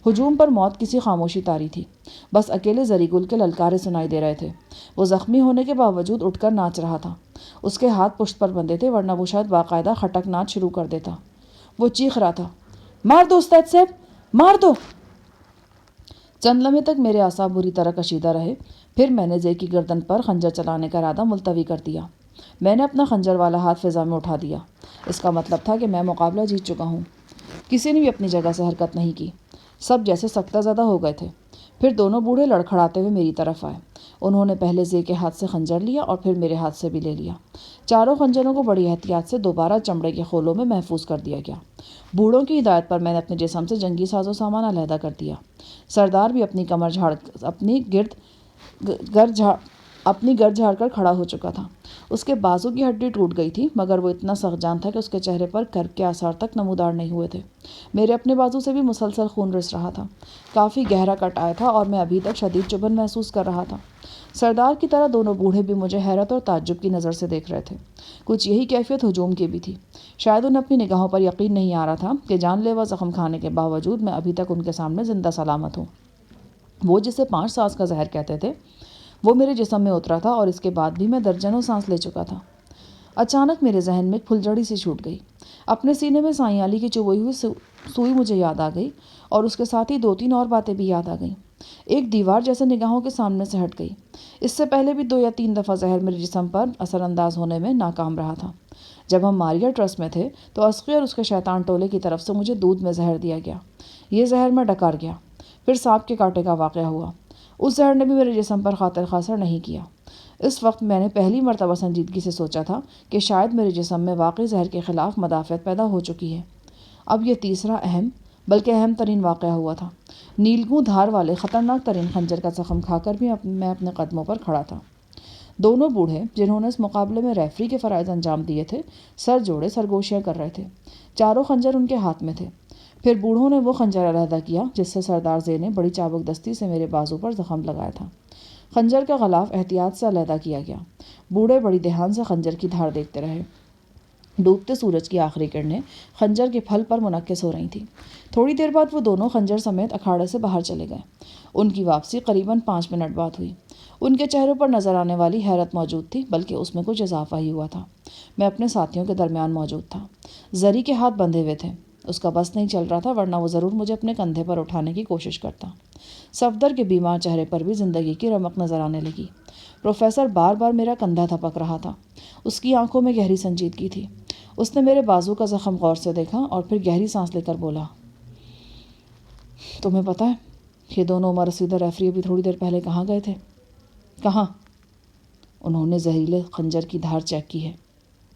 ہجوم پر موت کی سی خاموشی طاری تھی۔ بس اکیلے زری گل کے للکارے سنائی دے رہے تھے۔ وہ زخمی ہونے کے باوجود اٹھ کر ناچ رہا تھا۔ اس کے ہاتھ پشت پر بندھے تھے، ورنہ وہ شاید باقاعدہ خٹک ناچ شروع کر دیتا۔ وہ چیخ رہا تھا، مار دو استاد صاحب، مار دو! چند لمحے تک میرے اعصاب بری طرح کشیدہ رہے، پھر میں نے زے کی گردن پر خنجر چلانے کا ارادہ ملتوی کر دیا۔ میں نے اپنا خنجر والا ہاتھ فضا میں اٹھا دیا۔ اس کا مطلب تھا کہ میں مقابلہ جیت چکا ہوں۔ کسی نے بھی اپنی جگہ سے حرکت نہیں کی۔ سب جیسے سکتہ زدہ ہو گئے تھے۔ پھر دونوں بوڑھے لڑکھڑاتے ہوئے میری طرف آئے۔ انہوں نے پہلے زے کے ہاتھ سے خنجر لیا اور پھر میرے ہاتھ سے بھی لے لیا۔ چاروں خنجروں کو بڑی احتیاط سے دوبارہ چمڑے کے خولوں میں محفوظ کر دیا گیا۔ بوڑھوں کی ہدایت پر میں نے اپنے جسم سے جنگی ساز و سامان علیحدہ کر دیا۔ سردار بھی اپنی کمر اپنی گر جھاڑ کر کھڑا ہو چکا تھا۔ اس کے بازو کی ہڈی ٹوٹ گئی تھی، مگر وہ اتنا سخت جان تھا کہ اس کے چہرے پر کرب کے آثار تک نمودار نہیں ہوئے تھے۔ میرے اپنے بازو سے بھی مسلسل خون رس رہا تھا۔ کافی گہرا کٹ آیا تھا اور میں ابھی تک شدید چبھن محسوس کر رہا تھا۔ سردار کی طرح دونوں بوڑھے بھی مجھے حیرت اور تعجب کی نظر سے دیکھ رہے تھے۔ کچھ یہی کیفیت ہجوم کی بھی تھی۔ شاید انہیں اپنی نگاہوں پر یقین نہیں آ رہا تھا کہ جان لیوا زخم کھانے کے باوجود میں ابھی تک ان کے سامنے زندہ سلامت ہوں۔ وہ جسے 5 سانس کا زہر کہتے تھے وہ میرے جسم میں اترا تھا اور اس کے بعد بھی میں درجنوں سانس لے چکا تھا۔ اچانک میرے ذہن میں ایک پھلجھڑی سی چھوٹ گئی۔ اپنے سینے میں سائیں علی کی چبھوئی ہوئی سوئی مجھے یاد آ گئی اور اس کے ساتھ ہی 2-3 اور باتیں بھی یاد آ گئیں۔ ایک دیوار جیسے نگاہوں کے سامنے سے ہٹ گئی۔ اس سے پہلے بھی 2 یا 3 دفعہ زہر میرے جسم پر اثر انداز ہونے میں ناکام رہا تھا۔ جب ہم ماریا ٹرسٹ میں تھے تو اسقی اور اس کے شیطان ٹولے کی طرف سے مجھے دودھ میں زہر دیا گیا۔ یہ زہر میں ڈکار گیا۔ پھر سانپ کے کانٹے کا واقعہ ہوا۔ اس زہر نے بھی میرے جسم پر خاطر خاصر نہیں کیا۔ اس وقت میں نے پہلی مرتبہ سنجیدگی سے سوچا تھا کہ شاید میرے جسم میں واقعی زہر کے خلاف مدافعت پیدا ہو چکی ہے۔ اب یہ تیسرا بلکہ اہم ترین واقعہ ہوا تھا۔ نیلگوں دھار والے خطرناک ترین خنجر کا زخم کھا کر بھی میں اپنے قدموں پر کھڑا تھا۔ دونوں بوڑھے جنہوں نے اس مقابلے میں ریفری کے فرائض انجام دیے تھے سر جوڑے سرگوشیاں کر رہے تھے۔ چاروں خنجر ان کے ہاتھ میں تھے۔ پھر بوڑھوں نے وہ خنجر علیحدہ کیا جس سے سردار زے نے بڑی چابک دستی سے میرے بازو پر زخم لگایا تھا۔ خنجر کا غلاف احتیاط سے علیحدہ کیا گیا۔ بوڑھے بڑی دھیان سے خنجر کی دھار دیکھتے رہے۔ ڈوبتے سورج کی آخری کرنیں خنجر کے پھل پر منعکس ہو رہی تھیں۔ تھوڑی دیر بعد وہ دونوں خنجر سمیت اکھاڑے سے باہر چلے گئے۔ ان کی واپسی قریباً 5 منٹ بعد ہوئی۔ ان کے چہروں پر نظر آنے والی حیرت موجود تھی، بلکہ اس میں کچھ اضافہ ہی ہوا تھا۔ میں اپنے ساتھیوں کے درمیان موجود تھا۔ زری کے ہاتھ بندھے ہوئے تھے۔ اس کا بس نہیں چل رہا تھا، ورنہ وہ ضرور مجھے اپنے کندھے پر اٹھانے کی کوشش کرتا۔ صفدر کے بیمار چہرے پر بھی زندگی کی رمق نظر آنے لگی۔ پروفیسر بار بار میرا کندھا تھپک رہا تھا۔ اس کی آنکھوں میں گہری سنجیدگی تھی۔ اس نے میرے بازو کا زخم غور سے دیکھا اور پھر گہری سانس لے کر بولا، تمہیں پتہ ہے یہ دونوں عمر رسیدہ ریفری ابھی تھوڑی دیر پہلے کہاں گئے تھے؟ کہاں؟ انہوں نے زہریلے خنجر کی دھار چیک کی ہے۔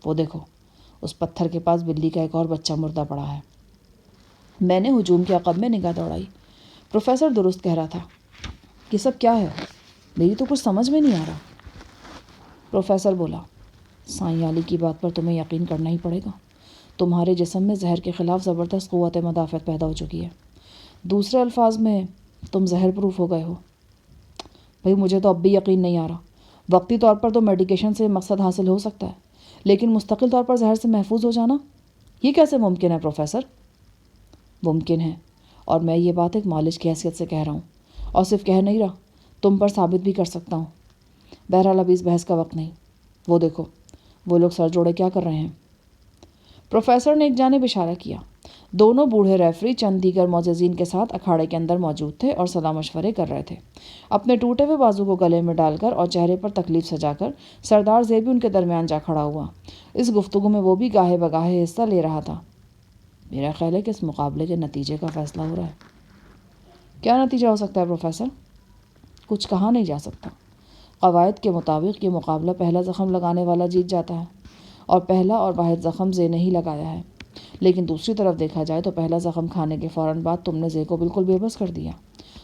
وہ دیکھو، اس پتھر کے پاس بلی کا ایک اور بچہ مردہ پڑا ہے۔ میں نے ہجوم کے عقب میں نگاہ دوڑائی۔ پروفیسر درست کہہ رہا تھا۔ یہ سب کیا ہے؟ میری تو کچھ سمجھ میں نہیں آ رہا۔ پروفیسر بولا، سائیں علی کی بات پر تمہیں یقین کرنا ہی پڑے گا۔ تمہارے جسم میں زہر کے خلاف زبردست قوت مدافعت پیدا ہو چکی ہے۔ دوسرے الفاظ میں تم زہر پروف ہو گئے ہو۔ بھئی مجھے تو اب بھی یقین نہیں آ رہا۔ وقتی طور پر تو میڈیکیشن سے مقصد حاصل ہو سکتا ہے، لیکن مستقل طور پر زہر سے محفوظ ہو جانا، یہ کیسے ممکن ہے پروفیسر؟ ممکن ہے، اور میں یہ بات ایک معالج کی حیثیت سے کہہ رہا ہوں، اور صرف کہہ نہیں رہا، تم پر ثابت بھی کر سکتا ہوں۔ بہرحال ابھی اس بحث کا وقت نہیں۔ وہ دیکھو، وہ لوگ سر جوڑے کیا کر رہے ہیں؟ پروفیسر نے ایک جانب اشارہ کیا۔ دونوں بوڑھے ریفری چند دیگر معززین کے ساتھ اکھاڑے کے اندر موجود تھے اور صلاح مشورے کر رہے تھے۔ اپنے ٹوٹے ہوئے بازو کو گلے میں ڈال کر اور چہرے پر تکلیف سجا کر سردار زے بھی ان کے درمیان جا کھڑا ہوا۔ اس گفتگو میں وہ بھی گاہے بگاہے حصہ لے رہا تھا۔ میرا خیال ہے کہ اس مقابلے کے نتیجے کا فیصلہ ہو رہا ہے۔ کیا نتیجہ ہو سکتا ہے پروفیسر؟ کچھ کہا نہیں جا سکتا۔ قواعد کے مطابق یہ مقابلہ پہلا زخم لگانے والا جیت جاتا ہے، اور پہلا اور واحد زخم زے نے ہی لگایا ہے۔ لیکن دوسری طرف دیکھا جائے تو پہلا زخم کھانے کے فوراً بعد تم نے زے کو بالکل بے بس کر دیا،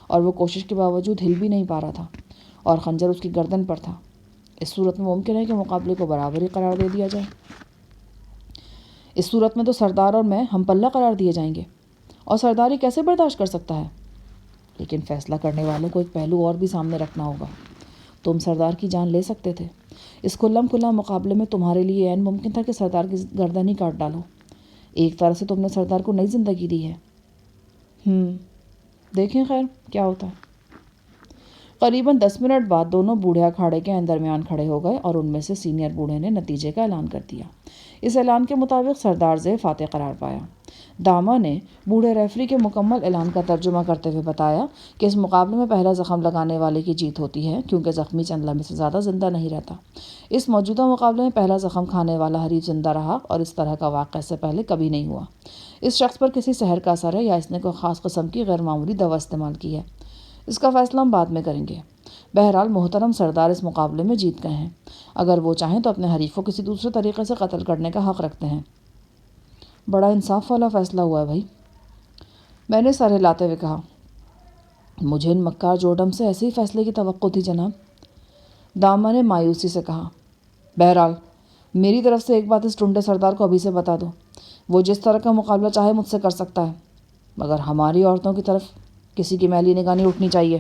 اور وہ کوشش کے باوجود ہل بھی نہیں پا رہا تھا، اور خنجر اس کی گردن پر تھا۔ اس صورت میں ممکن ہے کہ مقابلے کو برابری قرار دے دیا جائے۔ اس صورت میں تو سردار اور میں ہم پلہ قرار دیے جائیں گے، اور سرداری کیسے برداشت کر سکتا ہے؟ لیکن فیصلہ کرنے والوں کو ایک پہلو اور بھی سامنے رکھنا ہوگا۔ تم سردار کی جان لے سکتے تھے۔ اس کھلم کھلا مقابلے میں تمہارے لیے عین ممکن تھا کہ سردار کی گردن ہی کاٹ ڈالو۔ ایک طرح سے تم نے سردار کو نئی زندگی دی ہے۔ دیکھیں خیر کیا ہوتا ہے۔ قریباً 10 منٹ بعد دونوں بوڑھے اکھاڑے کے درمیان کھڑے ہو گئے اور ان میں سے سینئر بوڑھے نے نتیجے کا اعلان کر دیا۔ اس اعلان کے مطابق سردار زے فاتح قرار پایا۔ داما نے بوڑھے ریفری کے مکمل اعلان کا ترجمہ کرتے ہوئے بتایا کہ اس مقابلے میں پہلا زخم لگانے والے کی جیت ہوتی ہے، کیونکہ زخمی چند لمحے سے زیادہ زندہ نہیں رہتا۔ اس موجودہ مقابلے میں پہلا زخم کھانے والا حریف زندہ رہا، اور اس طرح کا واقعہ اس سے پہلے کبھی نہیں ہوا۔ اس شخص پر کسی سحر کا اثر ہے یا اس نے کوئی خاص قسم کی غیر معمولی دوا استعمال کی ہے، اس کا فیصلہ ہم بعد میں کریں گے۔ بہرحال محترم سردار اس مقابلے میں جیت گئے ہیں۔ اگر وہ چاہیں تو اپنے حریف کو کسی دوسرے طریقے سے قتل کرنے کا حق رکھتے ہیں۔ بڑا انصاف والا فیصلہ ہوا ہے بھائی، میں نے سر ہلاتے ہوئے کہا۔ مجھے ان مکار جوڈم سے ایسے ہی فیصلے کی توقع تھی جناب۔ داما نے مایوسی سے کہا۔ بہرحال میری طرف سے ایک بات اس ٹنڈے سردار کو ابھی سے بتا دو، وہ جس طرح کا مقابلہ چاہے مجھ سے کر سکتا ہے، مگر ہماری عورتوں کی طرف کسی کی میلی نگاہ نہیں اٹھنی چاہیے۔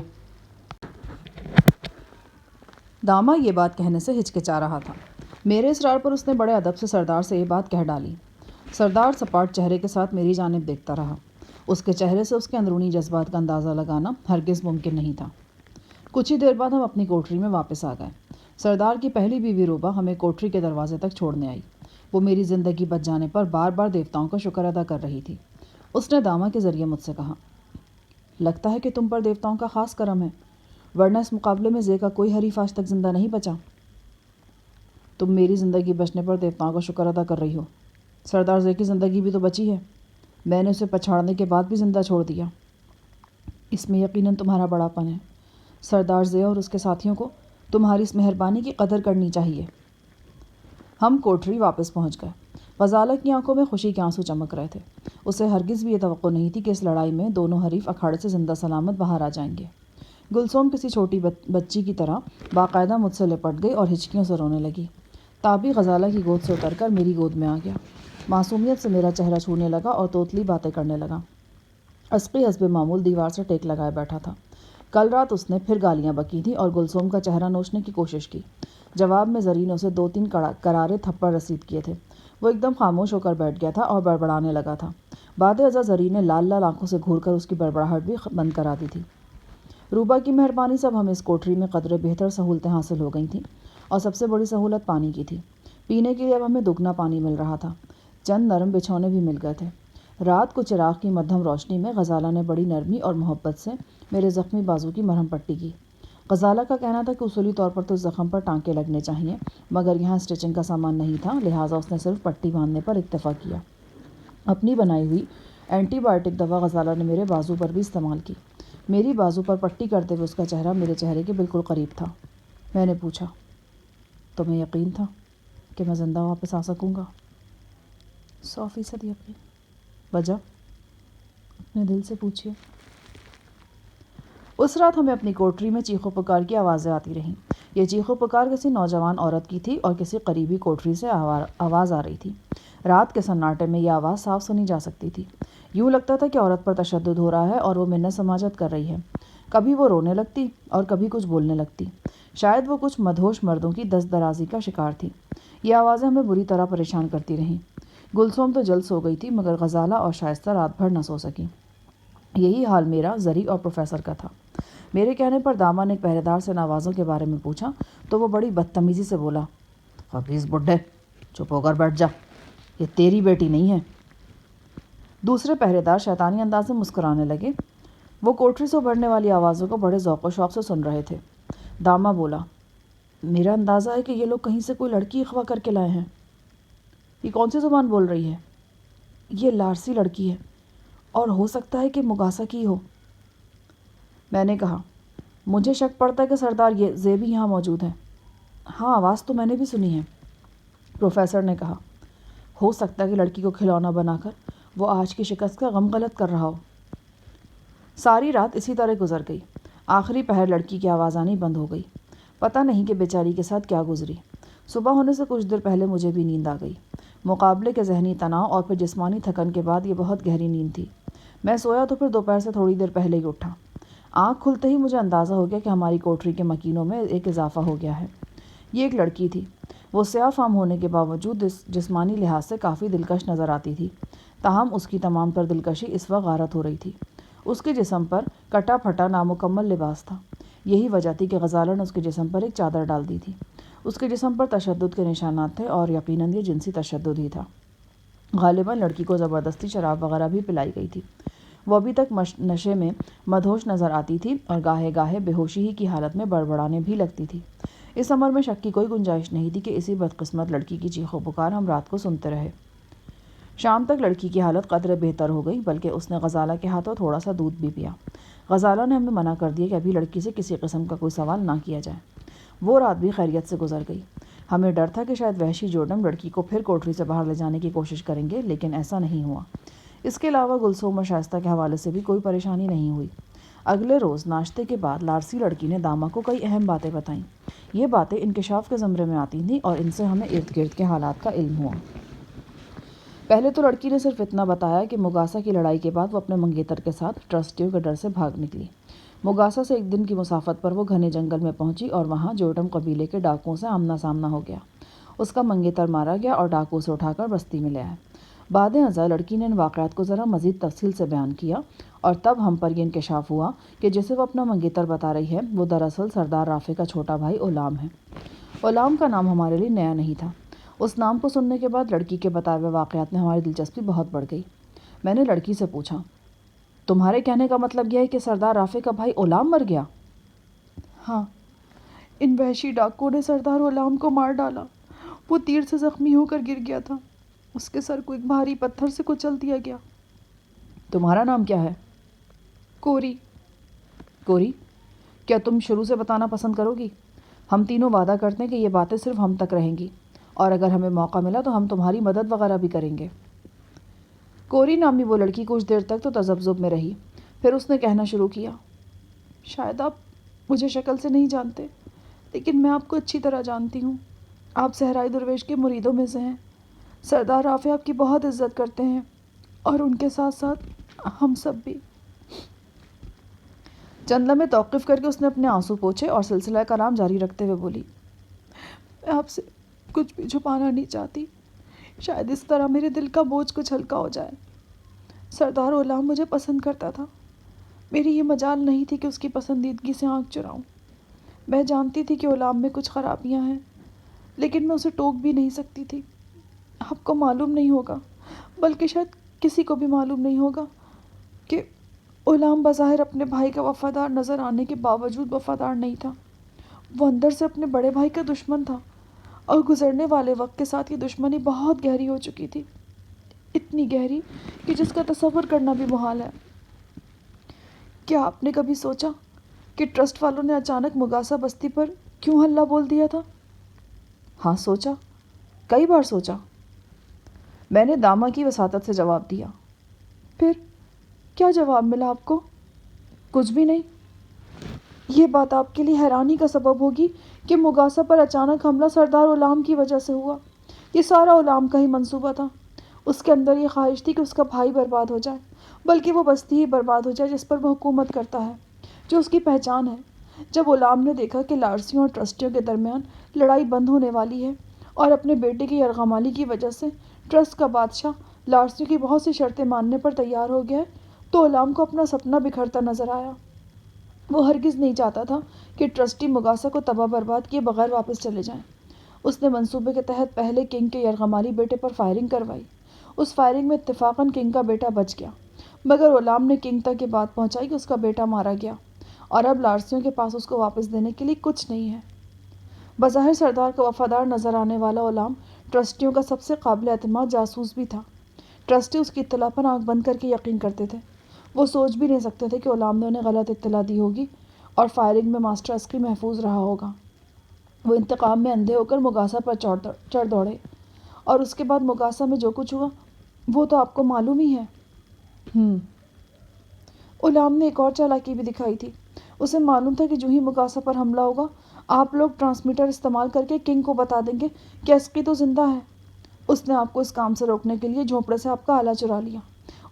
داما یہ بات کہنے سے ہچکچا رہا تھا۔ میرے اصرار پر اس نے بڑے ادب سے سردار سے یہ بات کہہ ڈالی۔ سردار سپاٹ چہرے کے ساتھ میری جانب دیکھتا رہا۔ اس کے چہرے سے اس کے اندرونی جذبات کا اندازہ لگانا ہرگز ممکن نہیں تھا۔ کچھ ہی دیر بعد ہم اپنی کوٹری میں واپس آ گئے۔ سردار کی پہلی بیوی روبا ہمیں کوٹری کے دروازے تک چھوڑنے آئی۔ وہ میری زندگی بچ جانے پر بار بار دیوتاؤں کا شکر ادا کر رہی تھی۔ اس نے داما کے ذریعے مجھ سے کہا، لگتا ہے کہ تم پر دیوتاؤں کا خاص کرم ہے، ورنہ اس مقابلے میں زے کا کوئی حریف آج تک زندہ نہیں بچا۔ تم میری زندگی بچنے پر دیوتاؤں کا شکر ادا کر رہی ہو، سردار زے کی زندگی بھی تو بچی ہے، میں نے اسے پچھاڑنے کے بعد بھی زندہ چھوڑ دیا۔ اس میں یقیناً تمہارا بڑاپن ہے۔ سردار زے اور اس کے ساتھیوں کو تمہاری اس مہربانی کی قدر کرنی چاہیے۔ ہم کوٹری واپس پہنچ گئے۔ غزالہ کی آنکھوں میں خوشی کے آنسو چمک رہے تھے۔ اسے ہرگز بھی یہ توقع نہیں تھی کہ اس لڑائی میں دونوں حریف اکھاڑے سے زندہ سلامت باہر آ جائیں گے۔ گلسوم کسی چھوٹی بچی کی طرح باقاعدہ مجھ سے لپٹ گئی اور ہچکیوں سے رونے لگی۔ تابی غزالہ کی گود سے اتر کر میری گود میں آ گیا، معصومیت سے میرا چہرہ چھونے لگا اور توتلی باتیں کرنے لگا۔ اسقی حسب معمول دیوار سے ٹیک لگائے بیٹھا تھا۔ کل رات اس نے پھر گالیاں بکی تھیں اور گلسوم کا چہرہ نوچنے کی کوشش کی۔ جواب میں زری نے اسے 2-3 کرارے تھپڑ رسید کیے تھے۔ وہ ایک دم خاموش ہو کر بیٹھ گیا تھا اور بڑبڑانے لگا تھا۔ بعد ازاں زری نے لال لال آنکھوں سے گھور کر اس کی بڑبڑاہٹ بھی بند کرا دی تھی۔ روبا کی مہربانی سے اب ہمیں اس کوٹری میں قدرے بہتر سہولتیں حاصل ہو گئی تھیں، اور سب سے بڑی سہولت پانی کی تھی۔ پینے کے لیے اب ہمیں دگنا پانی مل رہا تھا۔ چند نرم بچھونے بھی مل گئے تھے۔ رات کو چراغ کی مدھم روشنی میں غزالہ نے بڑی نرمی اور محبت سے میرے زخمی بازو کی مرہم پٹی کی۔ غزالہ کا کہنا تھا کہ اصولی طور پر تو زخم پر ٹانکے لگنے چاہیے، مگر یہاں اسٹچنگ کا سامان نہیں تھا، لہٰذا اس نے صرف پٹی باندھنے پر اکتفا کیا۔ اپنی بنائی ہوئی اینٹی بائیوٹک دوا غزالہ نے میرے بازو پر بھی استعمال کی۔ میری بازو پر پٹی کرتے ہوئے اس کا چہرہ میرے چہرے کے بالکل قریب تھا۔ میں نے پوچھا، تمہیں یقین تھا کہ میں زندہ واپس آ سکوں گا؟ 100% یقین۔ وجہ؟ اپنے دل سے پوچھیے۔ اس رات ہمیں اپنی کوٹری میں چیخو پکار کی آوازیں آتی رہیں۔ یہ چیخو پکار کسی نوجوان عورت کی تھی اور کسی قریبی کوٹری سے آواز آ رہی تھی۔ رات کے سناٹے میں یہ آواز صاف سنی جا سکتی تھی۔ یوں لگتا تھا کہ عورت پر تشدد ہو رہا ہے اور وہ منت سماجت کر رہی ہے۔ کبھی وہ رونے لگتی اور کبھی کچھ بولنے لگتی۔ شاید وہ کچھ مدہوش مردوں کی دست درازی کا شکار تھی۔ یہ آوازیں ہمیں بری طرح پریشان کرتی رہیں۔ گلسوم تو جلد سو گئی تھی، مگر غزالہ اور شائستہ رات بھر نہ سو سکیں۔ یہی حال میرا، زری اور پروفیسر کا تھا۔ میرے کہنے پر داما نے ایک پہرے دار سے نوازوں کے بارے میں پوچھا تو وہ بڑی بدتمیزی سے بولا، خبیث بڈھے، چپ ہو کر بیٹھ جا، یہ تیری بیٹی نہیں ہے۔ دوسرے پہرے دار شیطانی انداز میں مسکرانے لگے۔ وہ کوٹری سے ابھرنے والی آوازوں کو بڑے ذوق و شوق سے سن رہے تھے۔ داما بولا، میرا اندازہ ہے کہ یہ لوگ کہیں سے کوئی لڑکی اغوا کر کے لائے ہیں۔ یہ کون سی زبان بول رہی ہے؟ یہ لارسی لڑکی ہے، اور ہو سکتا ہے کہ مگاسا کی ہو۔ میں نے کہا، مجھے شک پڑتا ہے کہ سردار زے بھی یہاں موجود ہے۔ ہاں، آواز تو میں نے بھی سنی ہے۔ پروفیسر نے کہا، ہو سکتا ہے کہ لڑکی کو کھلونا بنا کر وہ آج کی شکست کا غم غلط کر رہا ہو۔ ساری رات اسی طرح گزر گئی۔ آخری پہر لڑکی کی آواز آنی بند ہو گئی۔ پتہ نہیں کہ بیچاری کے ساتھ کیا گزری۔ صبح ہونے سے کچھ دیر پہلے مجھے بھی نیند آ گئی۔ مقابلے کے ذہنی تناؤ اور پھر جسمانی تھکن کے بعد یہ بہت گہری نیند تھی۔ میں سویا تو پھر دوپہر سے تھوڑی دیر پہلے ہی اٹھا۔ آنکھ کھلتے ہی مجھے اندازہ ہو گیا کہ ہماری کوٹری کے مکینوں میں ایک اضافہ ہو گیا ہے۔ یہ ایک لڑکی تھی۔ وہ سیاہ فام ہونے کے باوجود جسمانی لحاظ سے کافی دلکش نظر آتی تھی، تاہم اس کی تمام تر دلکشی اس وقت غارت ہو رہی تھی۔ اس کے جسم پر کٹا پھٹا نامکمل لباس تھا۔ یہی وجہ تھی کہ غزالہ نے اس کے جسم پر ایک چادر ڈال دی تھی۔ اس کے جسم پر تشدد کے نشانات تھے اور یقیناً یہ جنسی تشدد ہی تھا۔ غالباً لڑکی کو زبردستی شراب وغیرہ بھی پلائی گئی تھی۔ وہ ابھی تک نشے میں مدہوش نظر آتی تھی اور گاہے گاہے بے ہوشی ہی کی حالت میں بڑبڑانے بھی لگتی تھی۔ اس امر میں شک کی کوئی گنجائش نہیں تھی کہ اسی بدقسمت لڑکی کی چیخو پکار ہم رات کو سنتے رہے۔ شام تک لڑکی کی حالت قدرے بہتر ہو گئی، بلکہ اس نے غزالہ کے ہاتھوں تھوڑا سا دودھ بھی پیا۔ غزالہ نے ہمیں منع کر دیا کہ ابھی لڑکی سے کسی قسم کا کوئی سوال نہ کیا جائے۔ وہ رات بھی خیریت سے گزر گئی۔ ہمیں ڈر تھا کہ شاید وحشی جوڈم لڑکی کو پھر کوٹری سے باہر لے جانے کی کوشش کریں گے، لیکن ایسا نہیں ہوا۔ اس کے علاوہ گلسوم اور شائستہ کے حوالے سے بھی کوئی پریشانی نہیں ہوئی۔ اگلے روز ناشتے کے بعد لارسی لڑکی نے داما کو کئی اہم باتیں بتائیں۔ یہ باتیں انکشاف کے زمرے میں آتی تھیں اور ان سے ہمیں ارد گرد کے حالات کا علم ہوا۔ پہلے تو لڑکی نے صرف اتنا بتایا کہ موگاسا کی لڑائی کے بعد وہ اپنے منگیتر کے ساتھ ٹرسٹیوں کے ڈر سے بھاگ نکلی۔ موگاسا سے ایک دن کی مسافت پر وہ گھنے جنگل میں پہنچی اور وہاں جورڈم قبیلے کے ڈاکوؤں سے آمنا سامنا ہو گیا۔ اس کا منگیتر مارا گیا اور ڈاکو اسے اٹھا کر بستی میں لے آئے۔ بعد ازاں لڑکی نے ان واقعات کو ذرا مزید تفصیل سے بیان کیا اور تب ہم پر یہ انکشاف ہوا کہ جسے وہ اپنا منگیتر بتا رہی ہے وہ دراصل سردار رافع کا چھوٹا بھائی اولام ہے۔ اولام کا نام ہمارے لیے نیا نہیں تھا۔ اس نام کو سننے کے بعد لڑکی کے بتائے ہوئے واقعات میں ہماری دلچسپی بہت بڑھ گئی۔ میں نے لڑکی سے پوچھا، تمہارے کہنے کا مطلب یہ ہے کہ سردار رافع کا بھائی اولام مر گیا؟ ہاں، ان وحشی ڈاکوؤں نے سردار اولام کو مار ڈالا۔ وہ تیر سے زخمی ہو کر گر گیا تھا۔ اس کے سر کو ایک بھاری پتھر سے کچل دیا گیا۔ تمہارا نام کیا ہے؟ کوری۔ کوری، کیا تم شروع سے بتانا پسند کرو گی؟ ہم تینوں وعدہ کرتے ہیں کہ یہ باتیں صرف ہم تک رہیں گی اور اگر ہمیں موقع ملا تو ہم تمہاری مدد وغیرہ بھی کریں گے۔ کوری نامی وہ لڑکی کچھ دیر تک تو تذبذب میں رہی، پھر اس نے کہنا شروع کیا، شاید آپ مجھے شکل سے نہیں جانتے لیکن میں آپ کو اچھی طرح جانتی ہوں۔ آپ صحرائی درویش کے مریدوں میں سے ہیں۔ سردار رافع آپ کی بہت عزت کرتے ہیں اور ان کے ساتھ ساتھ ہم سب بھی۔ چند لمحے توقف کر کے اس نے اپنے آنسو پوچھے اور سلسلہ کلام جاری رکھتے ہوئے بولی، میں آپ سے کچھ بھی چھپانا نہیں چاہتی، شاید اس طرح میرے دل کا بوجھ کچھ ہلکا ہو جائے۔ سردار اولام مجھے پسند کرتا تھا۔ میری یہ مجال نہیں تھی کہ اس کی پسندیدگی سے آنکھ چراؤں۔ میں جانتی تھی کہ اولام میں کچھ خرابیاں ہیں لیکن میں اسے ٹوک بھی نہیں سکتی تھی۔ آپ کو معلوم نہیں ہوگا، بلکہ شاید کسی کو بھی معلوم نہیں ہوگا کہ اولام بظاہر اپنے بھائی کا وفادار نظر آنے کے باوجود وفادار نہیں تھا۔ وہ اندر سے اپنے بڑے بھائی کا دشمن تھا اور گزرنے والے وقت کے ساتھ یہ دشمنی بہت گہری ہو چکی تھی، اتنی گہری کہ جس کا تصور کرنا بھی محال ہے۔ کیا آپ نے کبھی سوچا کہ ٹرسٹ والوں نے اچانک موگاسا بستی پر کیوں ہلہ بول دیا تھا؟ ہاں سوچا، کئی بار سوچا، میں نے داما کی وساطت سے جواب دیا۔ پھر کیا جواب ملا آپ کو؟ کچھ بھی نہیں۔ یہ بات آپ کے لیے حیرانی کا سبب ہوگی کہ موگاسا پر اچانک حملہ سردار اولام کی وجہ سے ہوا۔ یہ سارا اولام کا ہی منصوبہ تھا۔ اس کے اندر یہ خواہش تھی کہ اس کا بھائی برباد ہو جائے، بلکہ وہ بستی ہی برباد ہو جائے جس پر وہ حکومت کرتا ہے، جو اس کی پہچان ہے۔ جب اولام نے دیکھا کہ لارسیوں اور ٹرسٹیوں کے درمیان لڑائی بند ہونے والی ہے اور اپنے بیٹے کی یرغمالی کی وجہ سے ٹرسٹ کا بادشاہ لارسیوں کی بہت سی شرطیں ماننے پر تیار ہو گیا تو اولام کو اپنا سپنا بکھرتا نظر آیا۔ وہ ہرگز نہیں چاہتا تھا کہ ٹرسٹی موگاسا کو تباہ برباد کیے بغیر واپس چلے جائیں۔ اس نے منصوبے کے تحت پہلے کنگ کے یرغمالی بیٹے پر فائرنگ کروائی۔ اس فائرنگ میں اتفاقاً کنگ کا بیٹا بچ گیا، مگر اولام نے کنگ تک یہ بات پہنچائی کہ اس کا بیٹا مارا گیا اور اب لارسیوں کے پاس اس کو واپس دینے کے لیے کچھ نہیں ہے۔ بظاہر سردار کا وفادار نظر آنے والا اولام ٹرسٹیوں کا سب سے قابل اعتماد جاسوس بھی تھا۔ ٹرسٹی اس کی اطلاع پر آنکھ بند کر کے یقین کرتے تھے۔ وہ سوچ بھی نہیں سکتے تھے کہ اولام نے انہیں غلط اطلاع دی ہوگی اور فائرنگ میں ماسٹر عسکری محفوظ رہا ہوگا۔ وہ انتقام میں اندھے ہو کر موگاسا پر چڑھ دوڑے اور اس کے بعد موگاسا میں جو کچھ ہوا وہ تو آپ کو معلوم ہی ہے۔ اولام نے ایک اور چالاکی بھی دکھائی تھی۔ اسے معلوم تھا کہ جو ہی موگاسا پر حملہ ہوگا آپ لوگ ٹرانسمیٹر استعمال کر کے کنگ کو بتا دیں گے کہ عسکری تو زندہ ہے۔ اس نے آپ کو اس کام سے روکنے کے لیے جھونپڑے سے آپ کا آلہ چرا لیا۔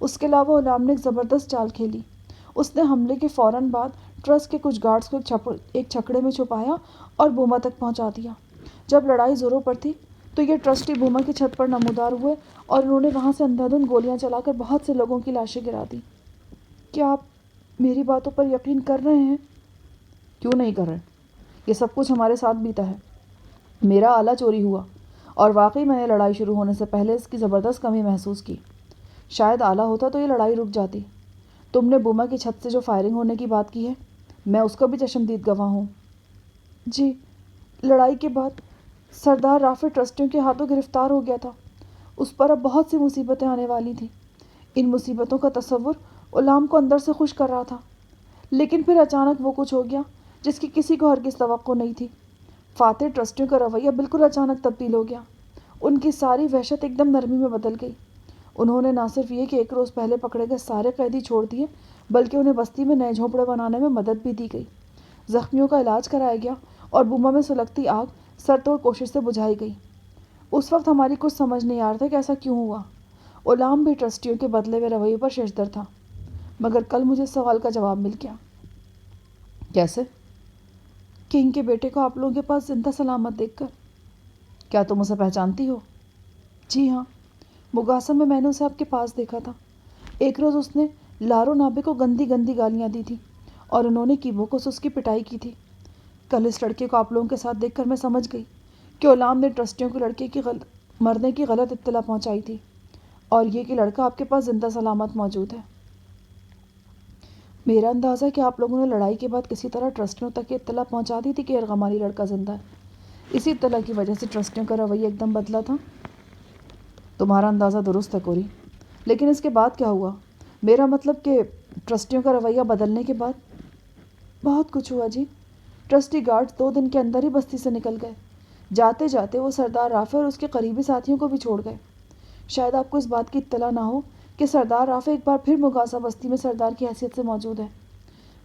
اس کے علاوہ اولام نے ایک زبردست چال کھیلی۔ اس نے حملے کے فوراً بعد ٹرسٹ کے کچھ گارڈز کو ایک چھکڑے میں چھپایا اور بوما تک پہنچا دیا۔ جب لڑائی زوروں پر تھی تو یہ ٹرسٹی بوما کی چھت پر نمودار ہوئے اور انہوں نے وہاں سے اندھا دھند گولیاں چلا کر بہت سے لوگوں کی لاشیں گرا دیں۔ کیا آپ میری باتوں پر یقین کر رہے ہیں؟ کیوں نہیں کر رہے؟ یہ سب کچھ ہمارے ساتھ بیتا ہے۔ میرا آلہ چوری ہوا اور واقعی میں نے لڑائی شروع ہونے سے پہلے اس کی زبردست کمی محسوس کی۔ شاید آلہ ہوتا تو یہ لڑائی رک جاتی۔ تم نے بوما کی چھت سے جو فائرنگ ہونے کی بات کی ہے میں اس کا بھی چشمدید گواہ ہوں۔ جی، لڑائی کے بعد سردار رافع ٹرسٹیوں کے ہاتھوں گرفتار ہو گیا تھا۔ اس پر اب بہت سی مصیبتیں آنے والی تھیں۔ ان مصیبتوں کا تصور اولام کو اندر سے خوش کر رہا تھا، لیکن پھر اچانک وہ کچھ ہو گیا جس کی کسی کو ہرگز توقع نہیں تھی۔ فاتح ٹرسٹیوں کا رویہ بالکل اچانک تبدیل ہو گیا۔ ان کی ساری وحشت ایک دم نرمی میں بدل گئی۔ انہوں نے نہ صرف یہ کہ ایک روز پہلے پکڑے گئے سارے قیدی چھوڑ دیے بلکہ انہیں بستی میں نئے جھونپڑے بنانے میں مدد بھی دی گئی۔ زخمیوں کا علاج کرایا گیا اور بوما میں سلگتی آگ سر توڑ کوشش سے بجھائی گئی۔ اس وقت ہماری کچھ سمجھ نہیں آ رہا تھا کہ ایسا کیوں ہوا۔ غلام بھی ٹرسٹیوں کے بدلے ہوئے رویے پر ششدر تھا، مگر کل مجھے اس سوال کا جواب مل گیا۔ کیسے؟ کنگ کے بیٹے کو آپ لوگوں کے پاس زندہ سلامت دیکھ کر۔ کیا تم اسے پہچانتی ہو؟ جی ہاں، مگاسم میں نے اسے آپ کے پاس دیکھا تھا۔ ایک روز اس نے لارو نابے کو گندی گندی گالیاں دی تھی اور انہوں نے کیبو کو اس کی پٹائی کی تھی۔ کل اس لڑکے کو آپ لوگوں کے ساتھ دیکھ کر میں سمجھ گئی کہ غلام نے ٹرسٹیوں کو لڑکے کی مرنے کی غلط اطلاع پہنچائی تھی اور یہ کہ لڑکا آپ کے پاس زندہ سلامت موجود ہے۔ میرا اندازہ ہے کہ آپ لوگوں نے لڑائی کے بعد کسی طرح ٹرسٹیوں تک یہ اطلاع پہنچا دی تھی کہ ارغمالی لڑکا زندہ ہے۔ اسی اطلاع کی وجہ سے ٹرسٹیوں کا رویہ ایک دم بدلا تھا۔ تمہارا اندازہ درست ہے کوری، لیکن اس کے بعد کیا ہوا؟ میرا مطلب کہ ٹرسٹیوں کا رویہ بدلنے کے بعد بہت کچھ ہوا جی۔ ٹرسٹی گارڈز 2 دن کے اندر ہی بستی سے نکل گئے۔ جاتے جاتے وہ سردار رافع اور اس کے قریبی ساتھیوں کو بھی چھوڑ گئے۔ شاید آپ کو اس بات کی اطلاع نہ ہو کہ سردار رافع ایک بار پھر مگاسا بستی میں سردار کی حیثیت سے موجود ہے۔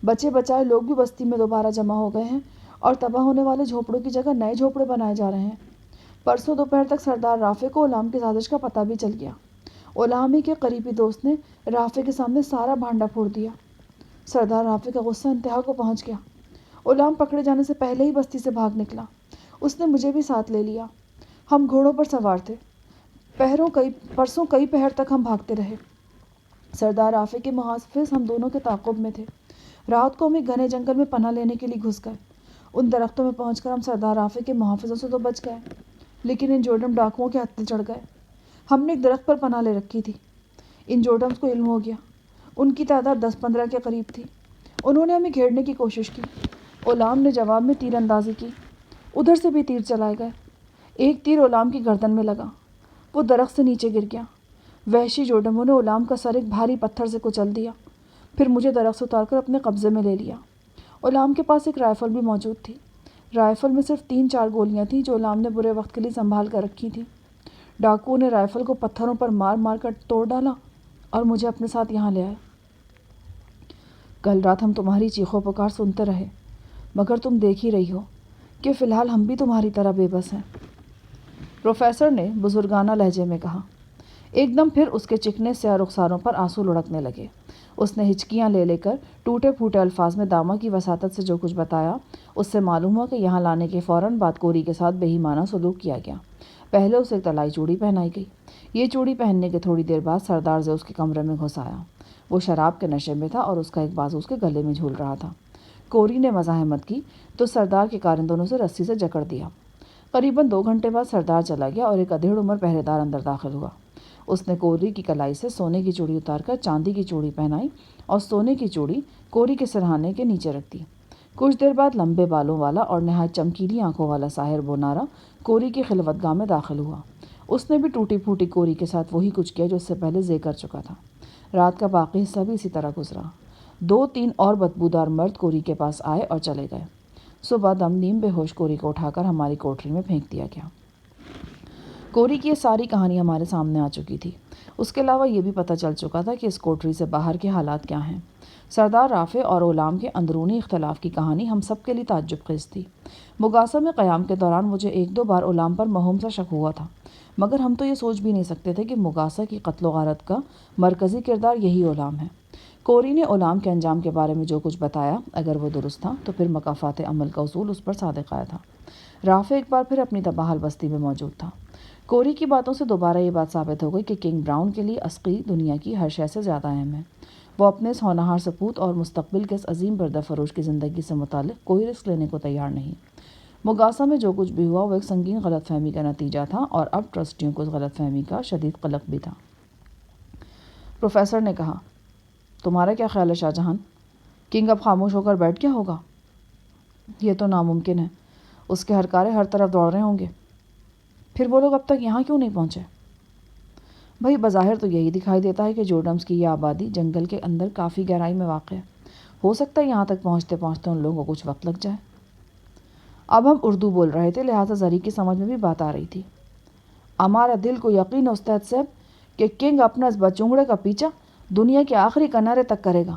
بچے بچائے لوگ بھی بستی میں دوبارہ جمع ہو گئے ہیں اور تباہ ہونے والے جھونپڑوں کی جگہ نئے جھونپڑے بنائے جا رہے ہیں۔ پرسوں دوپہر تک سردار رافع کو غلام کی سازش کا پتہ بھی چل گیا۔ غلام ہی کے قریبی دوست نے رافع کے سامنے سارا بھانڈا پھوڑ دیا۔ سردار رافع کا غصہ انتہا کو پہنچ گیا۔ غلام پکڑے جانے سے پہلے ہی بستی سے بھاگ نکلا۔ اس نے مجھے بھی ساتھ لے لیا۔ ہم گھوڑوں پر سوار تھے۔ پرسوں کئی پہر تک ہم بھاگتے رہے۔ سردار رافع کے محافظ ہم دونوں کے تعاقب میں تھے۔ رات کو ہم ایک گھنے جنگل میں پناہ لینے کے لیے گھس گئے۔ ان درختوں میں پہنچ کر ہم سردار رافع کے محافظوں سے تو بچ گئے، لیکن ان جوڈم ڈاکوؤں کے ہتھے چڑھ گئے۔ ہم نے ایک درخت پر پناہ لے رکھی تھی۔ ان جوڈمز کو علم ہو گیا۔ ان کی تعداد 10-15 کے قریب تھی۔ انہوں نے ہمیں گھیرنے کی کوشش کی۔ غلام نے جواب میں تیر اندازی کی۔ ادھر سے بھی تیر چلائے گئے۔ ایک تیر غلام کی گردن میں لگا۔ وہ درخت سے نیچے گر گیا۔ وحشی جوڈموں نے غلام کا سر ایک بھاری پتھر سے کچل دیا، پھر مجھے درخت سے اتار کر اپنے قبضے میں لے لیا۔ غلام کے پاس ایک رائفل بھی موجود تھی۔ رائفل میں صرف 3-4 گولیاں تھیں جو غلام نے برے وقت کے لیے سنبھال کر رکھی تھیں۔ ڈاکوؤں نے رائفل کو پتھروں پر مار مار کر توڑ ڈالا اور مجھے اپنے ساتھ یہاں لے آئے۔ کل رات ہم تمہاری چیخو پکار سنتے رہے، مگر تم دیکھ ہی رہی ہو کہ فی الحال ہم بھی تمہاری طرح بے بس ہیں، پروفیسر نے بزرگانہ لہجے میں کہا۔ ایک دم پھر اس کے چکنے سیاہ رخساروں پر آنسو لڑکنے لگے۔ اس نے ہچکیاں لے لے کر ٹوٹے پھوٹے الفاظ میں داما کی وساطت سے جو کچھ بتایا، اس سے معلوم ہوا کہ یہاں لانے کے فوراً بعد کوری کے ساتھ بے ایمانہ سلوک کیا گیا۔ پہلے اسے ایک طلائی چوڑی پہنائی گئی۔ یہ چوڑی پہننے کے تھوڑی دیر بعد سردار زیوس کے کمرے میں گھس آیا۔ وہ شراب کے نشے میں تھا اور اس کا ایک بازو اس کے گلے میں جھول رہا تھا۔ کوری نے مزاحمت کی تو سردار کے کارندوں نے اسے رسی سے جکڑ دیا۔ قریباً 2 گھنٹے بعد سردار چلا گیا اور ایک ادھیڑ عمر پہرے دار اندر داخل ہوا۔ اس نے کوری کی کلائی سے سونے کی چوڑی اتار کر چاندی کی چوڑی پہنائی اور سونے کی چوڑی کوری کے سرہانے کے نیچے رکھ دی۔ کچھ دیر بعد لمبے بالوں والا اور نہایت چمکیلی آنکھوں والا ساحر بونارا کوری کی خلوتگاہ میں داخل ہوا۔ اس نے بھی ٹوٹی پھوٹی کوری کے ساتھ وہی کچھ کیا جو اس سے پہلے زے کر چکا تھا۔ رات کا باقی حصہ بھی اسی طرح گزرا۔ 2-3 اور بدبودار مرد کوری کے پاس آئے اور چلے گئے۔ صبح دم نیم بے ہوش کوری کو اٹھا کر ہماری کوٹری میں پھینک دیا گیا۔ کوری کی یہ ساری کہانی ہمارے سامنے آ چکی تھی۔ اس کے علاوہ یہ بھی پتہ چل چکا تھا کہ اس کوٹری سے باہر کے حالات کیا ہیں۔ سردار رافع اور غلام کے اندرونی اختلاف کی کہانی ہم سب کے لیے تعجب خیز تھی۔ مگاسا میں قیام کے دوران مجھے 1-2 بار غلام پر موہوم سا شک ہوا تھا، مگر ہم تو یہ سوچ بھی نہیں سکتے تھے کہ مگاسا کی قتل و غارت کا مرکزی کردار یہی غلام ہے۔ کوری نے غلام کے انجام کے بارے میں جو کچھ بتایا، اگر وہ درست تھا تو پھر مکافات عمل کا اصول اس پر صادق آیا تھا۔ رافع ایک بار پھر اپنی تباہل بستی میں موجود تھا۔ کوری کی باتوں سے دوبارہ یہ بات ثابت ہو گئی کہ کنگ براؤن کے لیے عسکری دنیا کی ہر شے سے زیادہ اہم ہے۔ وہ اپنے اس ہونہار سپوت اور مستقبل کے اس عظیم بردہ فروش کی زندگی سے متعلق کوئی رسک لینے کو تیار نہیں۔ مگاسا میں جو کچھ بھی ہوا وہ ایک سنگین غلط فہمی کا نتیجہ تھا اور اب ٹرسٹیوں کو اس غلط فہمی کا شدید قلق بھی تھا۔ پروفیسر نے کہا، تمہارا کیا خیال ہے شاہ جہان؟ کنگ اب خاموش ہو کر بیٹھ گیا ہوگا؟ یہ تو ناممکن ہے۔ اس کے ہرکارے ہر طرف دوڑ رہے ہوں گے۔ پھر وہ لوگ اب تک یہاں کیوں نہیں پہنچے؟ بھائی بظاہر تو یہی دکھائی دیتا ہے کہ جوڈمز کی یہ آبادی جنگل کے اندر کافی گہرائی میں واقع ہے۔ ہو سکتا ہے یہاں تک پہنچتے پہنچتے ان لوگوں کو کچھ وقت لگ جائے۔ اب ہم اردو بول رہے تھے، لہٰذا زری کی سمجھ میں بھی بات آ رہی تھی۔ ہمارا دل کو یقین استاد صاحب کہ کنگ اپنا اس بچونگڑے کا پیچھا دنیا کے آخری کنارے تک کرے گا۔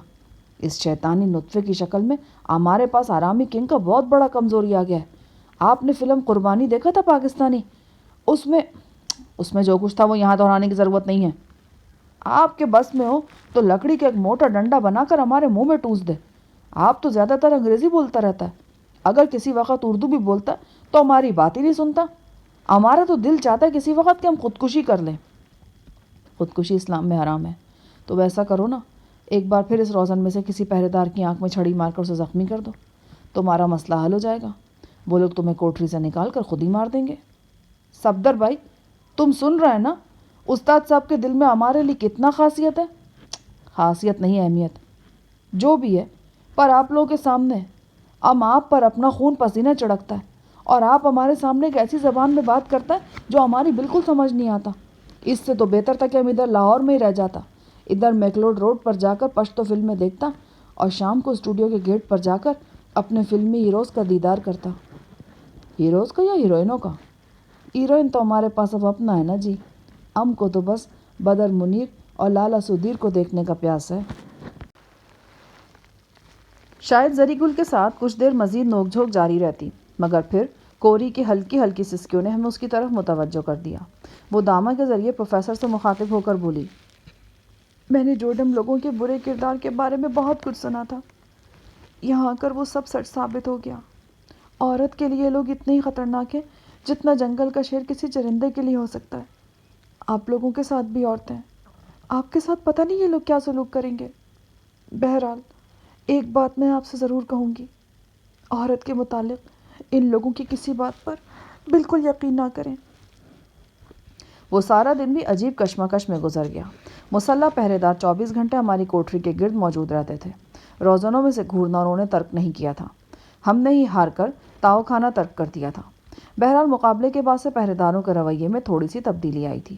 اس شیطانی نطفے کی شکل میں ہمارے پاس آرامی کنگ کا بہت بڑا کمزوری آ گیا ہے۔ آپ نے فلم قربانی دیکھا تھا پاکستانی؟ اس میں جو کچھ تھا وہ یہاں دہرانے کی ضرورت نہیں ہے۔ آپ کے بس میں ہو تو لکڑی کا ایک موٹا ڈنڈا بنا کر ہمارے منہ میں ٹوس دے۔ آپ تو زیادہ تر انگریزی بولتا رہتا ہے، اگر کسی وقت اردو بھی بولتا تو ہماری بات ہی نہیں سنتا۔ ہمارا تو دل چاہتا ہے کسی وقت کہ ہم خودکشی کر لیں۔ خودکشی اسلام میں حرام ہے، تو ویسا کرو نا، ایک بار پھر اس روزن میں سے کسی پہرے دار کی آنکھ میں چھڑی مار کر اسے زخمی کر دو، تمہارا مسئلہ حل ہو جائے گا۔ وہ لوگ تمہیں کوٹری سے نکال کر خود ہی مار دیں گے۔ صفدر بھائی، تم سن رہے ہیں نا استاد صاحب کے دل میں ہمارے لیے کتنا خاصیت ہے؟ خاصیت نہیں، اہمیت جو بھی ہے، پر آپ لوگوں کے سامنے ہم آپ پر اپنا خون پسینہ چڑکتا ہے اور آپ ہمارے سامنے ایک ایسی زبان میں بات کرتا ہے جو ہماری بالکل سمجھ نہیں آتا۔ اس سے تو بہتر تھا کہ ہم ادھر لاہور میں ہی رہ جاتا، ادھر میکلوڈ روڈ پر جا کر پشتو فلمیں دیکھتا اور شام کو اسٹوڈیو کے گیٹ پر جا کر اپنے فلمی ہیروز کا دیدار کرتا۔ ہیروز کا یا ہیروئنوں کا؟ ہیروئن تو ہمارے پاس اب اپنا ہے نا جی، ہم کو تو بس بدر منیر اور لالا سدھیر کو دیکھنے کا پیاس ہے۔ شاید زری گل کے ساتھ کچھ دیر مزید نوک جھوک جاری رہتی، مگر پھر کوری کی ہلکی ہلکی سسکیوں نے ہمیں اس کی طرف متوجہ کر دیا۔ وہ داما کے ذریعے پروفیسر سے مخاطب ہو کر بولی، میں نے جوڈم لوگوں کے برے کردار کے بارے میں بہت کچھ سنا تھا، یہاں آ کر وہ سب سچ ثابت ہو گیا۔ عورت کے لیے لوگ اتنے ہی خطرناک ہیں جتنا جنگل کا شیر کسی چرندے کے لیے ہو سکتا ہے۔ آپ لوگوں کے ساتھ بھی عورتیں ہیں، آپ کے ساتھ پتہ نہیں یہ لوگ کیا سلوک کریں گے۔ بہرحال ایک بات میں آپ سے ضرور کہوں گی، عورت کے متعلق ان لوگوں کی کسی بات پر بالکل یقین نہ کریں۔ وہ سارا دن بھی عجیب کشمکش میں گزر گیا۔ مسلح پہرے دار 24 گھنٹے ہماری کوٹری کے گرد موجود رہتے تھے۔ روزنوں میں سے گھورنا انہوں نے ترک نہیں کیا تھا، ہم نے ہی ہار کر تاؤ کھانا ترک کر دیا تھا۔ بہرحال مقابلے کے بعد سے پہرے داروں کے رویے میں تھوڑی سی تبدیلی آئی تھی۔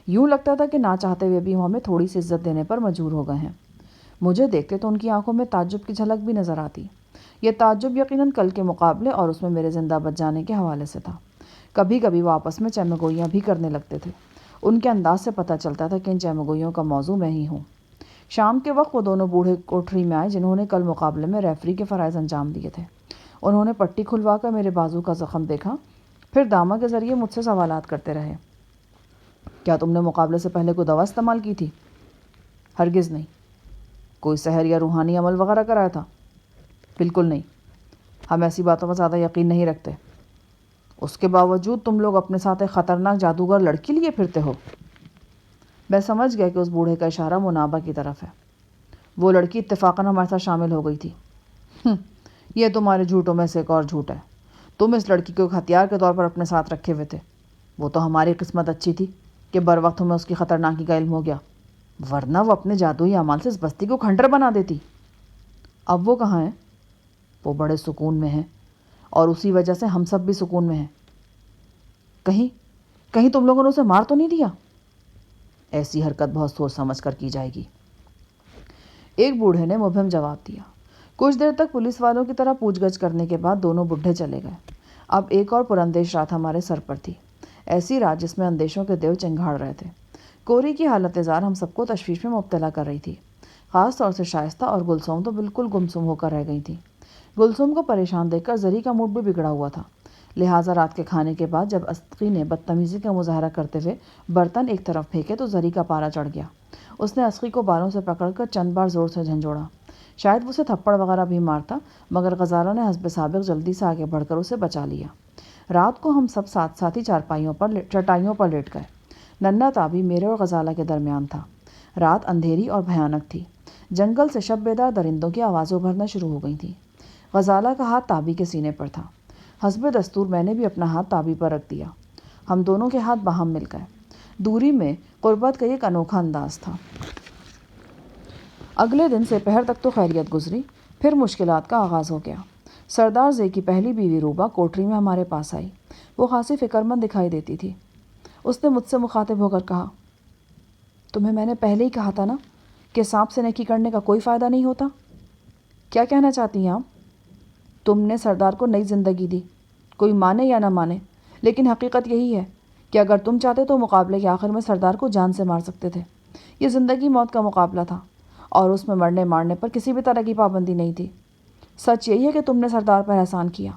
یوں لگتا تھا کہ نہ چاہتے ہوئے بھی وہ ہمیں تھوڑی سی عزت دینے پر مجبور ہو گئے ہیں۔ مجھے دیکھتے تو ان کی آنکھوں میں تعجب کی جھلک بھی نظر آتی۔ یہ تعجب یقیناً کل کے مقابلے اور اس میں میرے زندہ بچ جانے کے حوالے سے تھا۔ کبھی کبھی وہ آپس میں چمگوئیاں بھی کرنے لگتے تھے۔ ان کے انداز سے پتہ چلتا تھا کہ ان چمگوئیوں کا موضوع میں ہی ہوں۔ شام کے وقت وہ دونوں بوڑھے کوٹری میں آئے جنہوں نے کل مقابلے میں ریفری کے فرائض انجام دیے تھے۔ انہوں نے پٹی کھلوا کر میرے بازو کا زخم دیکھا، پھر داما کے ذریعے مجھ سے سوالات کرتے رہے۔ کیا تم نے مقابلے سے پہلے کوئی دوا استعمال کی تھی؟ ہرگز نہیں۔ کوئی سحر یا روحانی عمل وغیرہ کرایا تھا؟ بالکل نہیں، ہم ایسی باتوں پر زیادہ یقین نہیں رکھتے۔ اس کے باوجود تم لوگ اپنے ساتھ ایک خطرناک جادوگر لڑکی لیے پھرتے ہو۔ میں سمجھ گیا کہ اس بوڑھے کا اشارہ منابع کی طرف ہے۔ وہ لڑکی اتفاقاً ہمارے ساتھ شامل ہو گئی تھی۔ یہ تمہارے جھوٹوں میں سے ایک اور جھوٹ ہے۔ تم اس لڑکی کو ایک ہتھیار کے طور پر اپنے ساتھ رکھے ہوئے تھے۔ وہ تو ہماری قسمت اچھی تھی کہ بر وقت ہمیں اس کی خطرناکی کا علم ہو گیا، ورنہ وہ اپنے جادوئی اعمال سے اس بستی کو کھنڈر بنا دیتی۔ اب وہ کہاں ہیں؟ وہ بڑے سکون میں ہیں، اور اسی وجہ سے ہم سب بھی سکون میں ہیں۔ کہیں تم لوگوں نے اسے مار تو نہیں دیا؟ ایسی حرکت بہت سوچ سمجھ کر کی جائے گی، ایک بوڑھے نے مبہم جواب دیا۔ کچھ دیر تک پولیس والوں کی طرح پوچھ گچھ کرنے کے بعد دونوں بڈھے چلے گئے۔ اب ایک اور پراندیش رات ہمارے سر پر تھی، ایسی رات جس میں اندیشوں کے دیو چنگھاڑ رہے تھے۔ کوری کی حالت زار ہم سب کو تشویش میں مبتلا کر رہی تھی، خاص طور سے شائستہ اور گلسوم تو بالکل گمسم ہو کر رہ گئی تھیں۔ گلسوم کو پریشان دیکھ کر زری کا موڈ بھی بگڑا ہوا تھا، لہٰذا رات کے کھانے کے بعد جب اسقی نے بدتمیزی کا مظاہرہ کرتے ہوئے برتن ایک طرف پھینکے تو زری کا پارا چڑھ گیا۔ اس نے اسقی کو بالوں سے پکڑ کر چند بار زور سے جھنجھوڑا، شاید وہ اسے تھپڑ وغیرہ بھی مارتا، مگر غزالہ نے حسب سابق جلدی سے آگے بڑھ کر اسے بچا لیا۔ رات کو ہم سب ساتھ ساتھی چٹائیوں پر لیٹ گئے۔ ننھا تابی میرے اور غزالہ کے درمیان تھا۔ رات اندھیری اور بھیانک تھی، جنگل سے شب بیدار درندوں کی آوازیں ابھرنا شروع ہو گئی تھیں۔ غزالہ کا ہاتھ تابی کے سینے پر تھا، حسب دستور میں نے بھی اپنا ہاتھ تابی پر رکھ دیا۔ ہم دونوں کے ہاتھ باہم مل گئے۔ دوری میں قربت کا ایک انوکھا انداز تھا۔ اگلے دن سے پہر تک تو خیریت گزری، پھر مشکلات کا آغاز ہو گیا۔ سردار زے کی پہلی بیوی روبا کوٹری میں ہمارے پاس آئی۔ وہ خاصی فکرمند دکھائی دیتی تھی۔ اس نے مجھ سے مخاطب ہو کر کہا، تمہیں میں نے پہلے ہی کہا تھا نا کہ سانپ سے نیکی کرنے کا کوئی فائدہ نہیں ہوتا۔ کیا کہنا چاہتی ہیں آپ؟ تم نے سردار کو نئی زندگی دی، کوئی مانے یا نہ مانے، لیکن حقیقت یہی ہے کہ اگر تم چاہتے تو مقابلے کے آخر میں سردار کو جان سے مار سکتے تھے۔ یہ زندگی موت کا مقابلہ تھا اور اس میں مرنے مارنے پر کسی بھی طرح کی پابندی نہیں تھی۔ سچ یہی ہے کہ تم نے سردار پر احسان کیا۔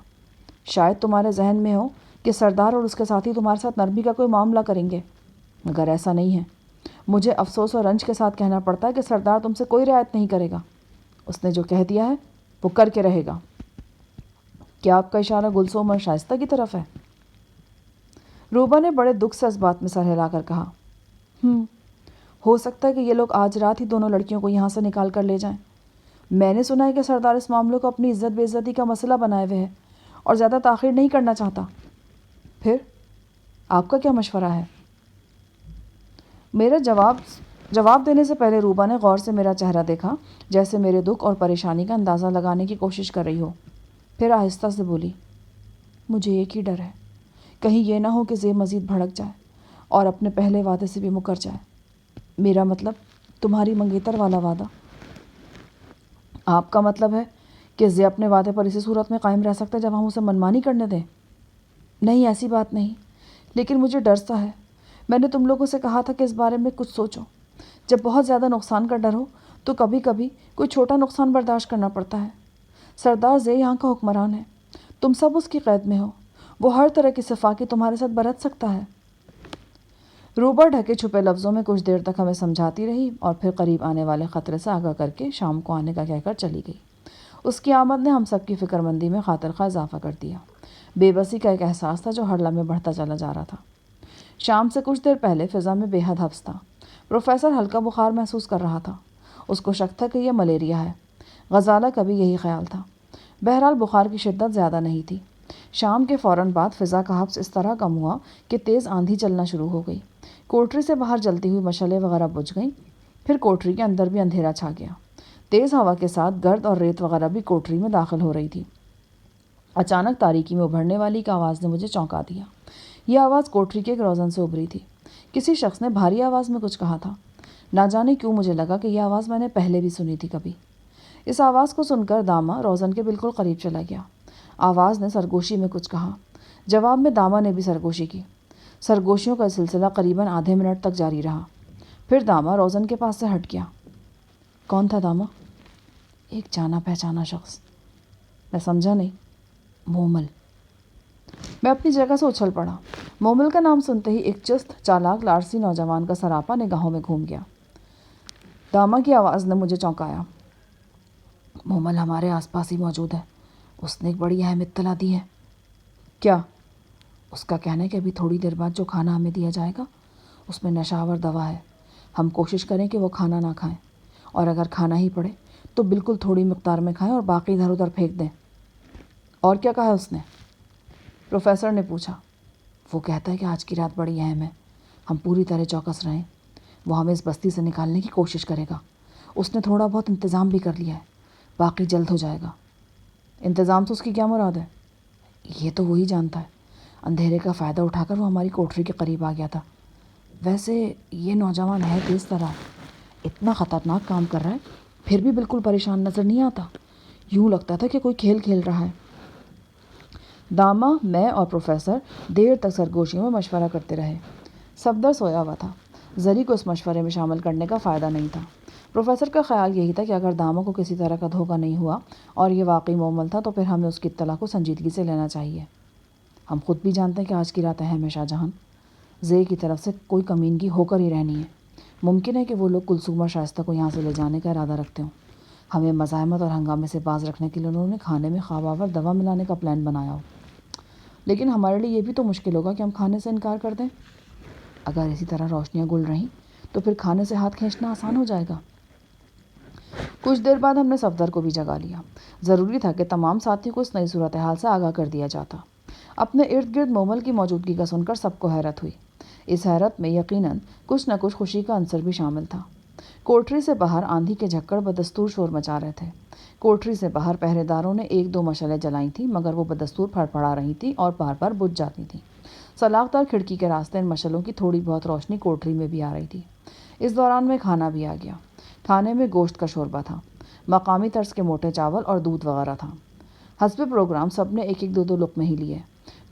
شاید تمہارے ذہن میں ہو کہ سردار اور اس کے ساتھی تمہارے ساتھ نرمی کا کوئی معاملہ کریں گے، مگر ایسا نہیں ہے۔ مجھے افسوس اور رنج کے ساتھ کہنا پڑتا ہے کہ سردار تم سے کوئی رعایت نہیں کرے گا۔ اس نے جو کہہ دیا ہے وہ کر کے رہے گا۔ کیا آپ کا اشارہ گلسوم اور شائستہ کی طرف ہے؟ روبا نے بڑے دکھ سے اس بات میں سر ہلا کر کہا، ہو سکتا ہے کہ یہ لوگ آج رات ہی دونوں لڑکیوں کو یہاں سے نکال کر لے جائیں۔ میں نے سنا ہے کہ سردار اس معاملے کو اپنی عزت بے عزتی کا مسئلہ بنائے ہوئے ہے اور زیادہ تاخیر نہیں کرنا چاہتا۔ پھر آپ کا کیا مشورہ ہے؟ میرا جواب دینے سے پہلے روبا نے غور سے میرا چہرہ دیکھا، جیسے میرے دکھ اور پریشانی کا اندازہ لگانے کی کوشش کر رہی ہو۔ پھر آہستہ سے بولی، مجھے ایک ہی ڈر ہے، کہیں یہ نہ ہو کہ زیب مزید بھڑک جائے اور اپنے پہلے وعدے سے بھی مکر جائے۔ میرا مطلب تمہاری منگیتر والا وعدہ۔ آپ کا مطلب ہے کہ زی اپنے وعدے پر اسی صورت میں قائم رہ سکتا ہے جب ہم اسے منمانی کرنے دیں؟ نہیں، ایسی بات نہیں، لیکن مجھے ڈر سا ہے۔ میں نے تم لوگوں سے کہا تھا کہ اس بارے میں کچھ سوچو۔ جب بہت زیادہ نقصان کا ڈر ہو تو کبھی کبھی کوئی چھوٹا نقصان برداشت کرنا پڑتا ہے۔ سردار زی یہاں کا حکمران ہے، تم سب اس کی قید میں ہو، وہ ہر طرح کی صفاقی تمہارے ساتھ برت سکتا ہے۔ روبا ڈھکے چھپے لفظوں میں کچھ دیر تک ہمیں سمجھاتی رہی اور پھر قریب آنے والے خطرے سے آگاہ کر کے شام کو آنے کا کہہ کر چلی گئی۔ اس کی آمد نے ہم سب کی فکر مندی میں خاطر خواہ اضافہ کر دیا۔ بے بسی کا ایک احساس تھا جو ہر لمحے بڑھتا چلا جا رہا تھا۔ شام سے کچھ دیر پہلے فضا میں بے حد حبس تھا۔ پروفیسر ہلکا بخار محسوس کر رہا تھا۔ اس کو شک تھا کہ یہ ملیریا ہے۔ غزالہ کا بھی یہی خیال تھا۔ بہرحال بخار کی شدت زیادہ نہیں تھی۔ شام کے فوراً بعد فضا کا حبس اس طرح کم ہوا کہ تیز آندھی چلنا شروع ہو گئی۔ کوٹری سے باہر جلتی ہوئی مشعلیں وغیرہ بجھ گئیں۔ پھر کوٹری کے اندر بھی اندھیرا چھا گیا۔ تیز ہوا کے ساتھ گرد اور ریت وغیرہ بھی کوٹری میں داخل ہو رہی تھی۔ اچانک تاریکی میں ابھرنے والی ایک آواز نے مجھے چونکا دیا۔ یہ آواز کوٹری کے ایک روزن سے ابھری تھی۔ کسی شخص نے بھاری آواز میں کچھ کہا تھا۔ نہ جانے کیوں مجھے لگا کہ یہ آواز میں نے پہلے بھی سنی تھی کبھی۔ اس آواز کو سن کر داما روزن کے بالکل قریب چلا گیا۔ آواز نے سرگوشی میں کچھ کہا۔ جواب میں داما نے بھی سرگوشی کی۔ سرگوشیوں کا سلسلہ قریباً آدھے منٹ تک جاری رہا۔ پھر داما روزن کے پاس سے ہٹ گیا۔ کون تھا داما؟ ایک جانا پہچانا شخص۔ میں سمجھا نہیں۔ مومل۔ میں اپنی جگہ سے اچھل پڑا۔ مومل کا نام سنتے ہی ایک چست چالاک لارسی نوجوان کا سراپا نگاہوں میں گھوم گیا۔ داما کی آواز نے مجھے چونکایا۔ مومل ہمارے آس پاس ہی موجود ہے۔ اس نے ایک بڑی اہم اطلاع دی ہے۔ کیا؟ اس کا کہنا ہے کہ ابھی تھوڑی دیر بعد جو کھانا ہمیں دیا جائے گا اس میں نشہ آور دوا ہے۔ ہم کوشش کریں کہ وہ کھانا نہ کھائیں، اور اگر کھانا ہی پڑے تو بالکل تھوڑی مقدار میں کھائیں اور باقی ادھر ادھر پھینک دیں۔ اور کیا کہا اس نے؟ پروفیسر نے پوچھا۔ وہ کہتا ہے کہ آج کی رات بڑی اہم ہے، ہم پوری طرح چوکس رہیں۔ وہ ہمیں اس بستی سے نکالنے کی کوشش کرے گا۔ اس نے تھوڑا بہت انتظام بھی کر لیا ہے، باقی جلد ہو جائے گا۔ انتظام سے اس کی کیا مراد ہے؟ یہ تو وہی جانتا ہے۔ اندھیرے کا فائدہ اٹھا کر وہ ہماری کوٹری کے قریب آ گیا تھا۔ ویسے یہ نوجوان ہے کس طرح؟ اتنا خطرناک کام کر رہا ہے پھر بھی بالکل پریشان نظر نہیں آتا۔ یوں لگتا تھا کہ کوئی کھیل کھیل رہا ہے۔ داما، میں اور پروفیسر دیر تک سرگوشیوں میں مشورہ کرتے رہے۔ صفدر سویا ہوا تھا۔ زری کو اس مشورے میں شامل کرنے کا فائدہ نہیں تھا۔ پروفیسر کا خیال یہی تھا کہ اگر داما کو کسی طرح کا دھوکہ نہیں ہوا اور یہ واقعی مومل تھا تو پھر ہمیں اس کی اطلاع کو سنجیدگی سے لینا چاہیے۔ ہم خود بھی جانتے ہیں کہ آج کی رات اہم ہے شاہ جہان۔ زی کی طرف سے کوئی کمینگی ہو کر ہی رہنی ہے۔ ممکن ہے کہ وہ لوگ کلثوم اور شائستہ کو یہاں سے لے جانے کا ارادہ رکھتے ہوں۔ ہمیں مزاحمت اور ہنگامے سے باز رکھنے کے لیے انہوں نے کھانے میں خواب آور دوا ملانے کا پلان بنایا ہو۔ لیکن ہمارے لیے یہ بھی تو مشکل ہوگا کہ ہم کھانے سے انکار کر دیں۔ اگر اسی طرح روشنیاں گل رہیں تو پھر کھانے سے ہاتھ کھینچنا آسان ہو جائے گا۔ کچھ دیر بعد ہم نے صفدر کو بھی جگا لیا۔ ضروری تھا کہ تمام ساتھیوں کو اس نئی صورتحال سے آگاہ کر دیا جاتا۔ اپنے ارد گرد مومل کی موجودگی کا سن کر سب کو حیرت ہوئی۔ اس حیرت میں یقیناً کچھ نہ کچھ خوشی کا عنصر بھی شامل تھا۔ کوٹری سے باہر آندھی کے جھکڑ بدستور شور مچا رہے تھے۔ کوٹری سے باہر پہرے داروں نے ایک دو مشعلیں جلائی تھیں، مگر وہ بدستور پھڑپڑا رہی تھیں اور بار بار بجھ جاتی تھیں۔ سلاخ دار کھڑکی کے راستے ان مشعلوں کی تھوڑی بہت روشنی کوٹری میں بھی آ رہی تھی۔ اس دوران میں کھانا بھی آ گیا۔ کھانے میں گوشت کا شوربہ تھا، مقامی طرز کے موٹے چاول اور دودھ وغیرہ تھا۔ حسب پروگرام سب نے ایک ایک دو دو لقمے ہی لیے۔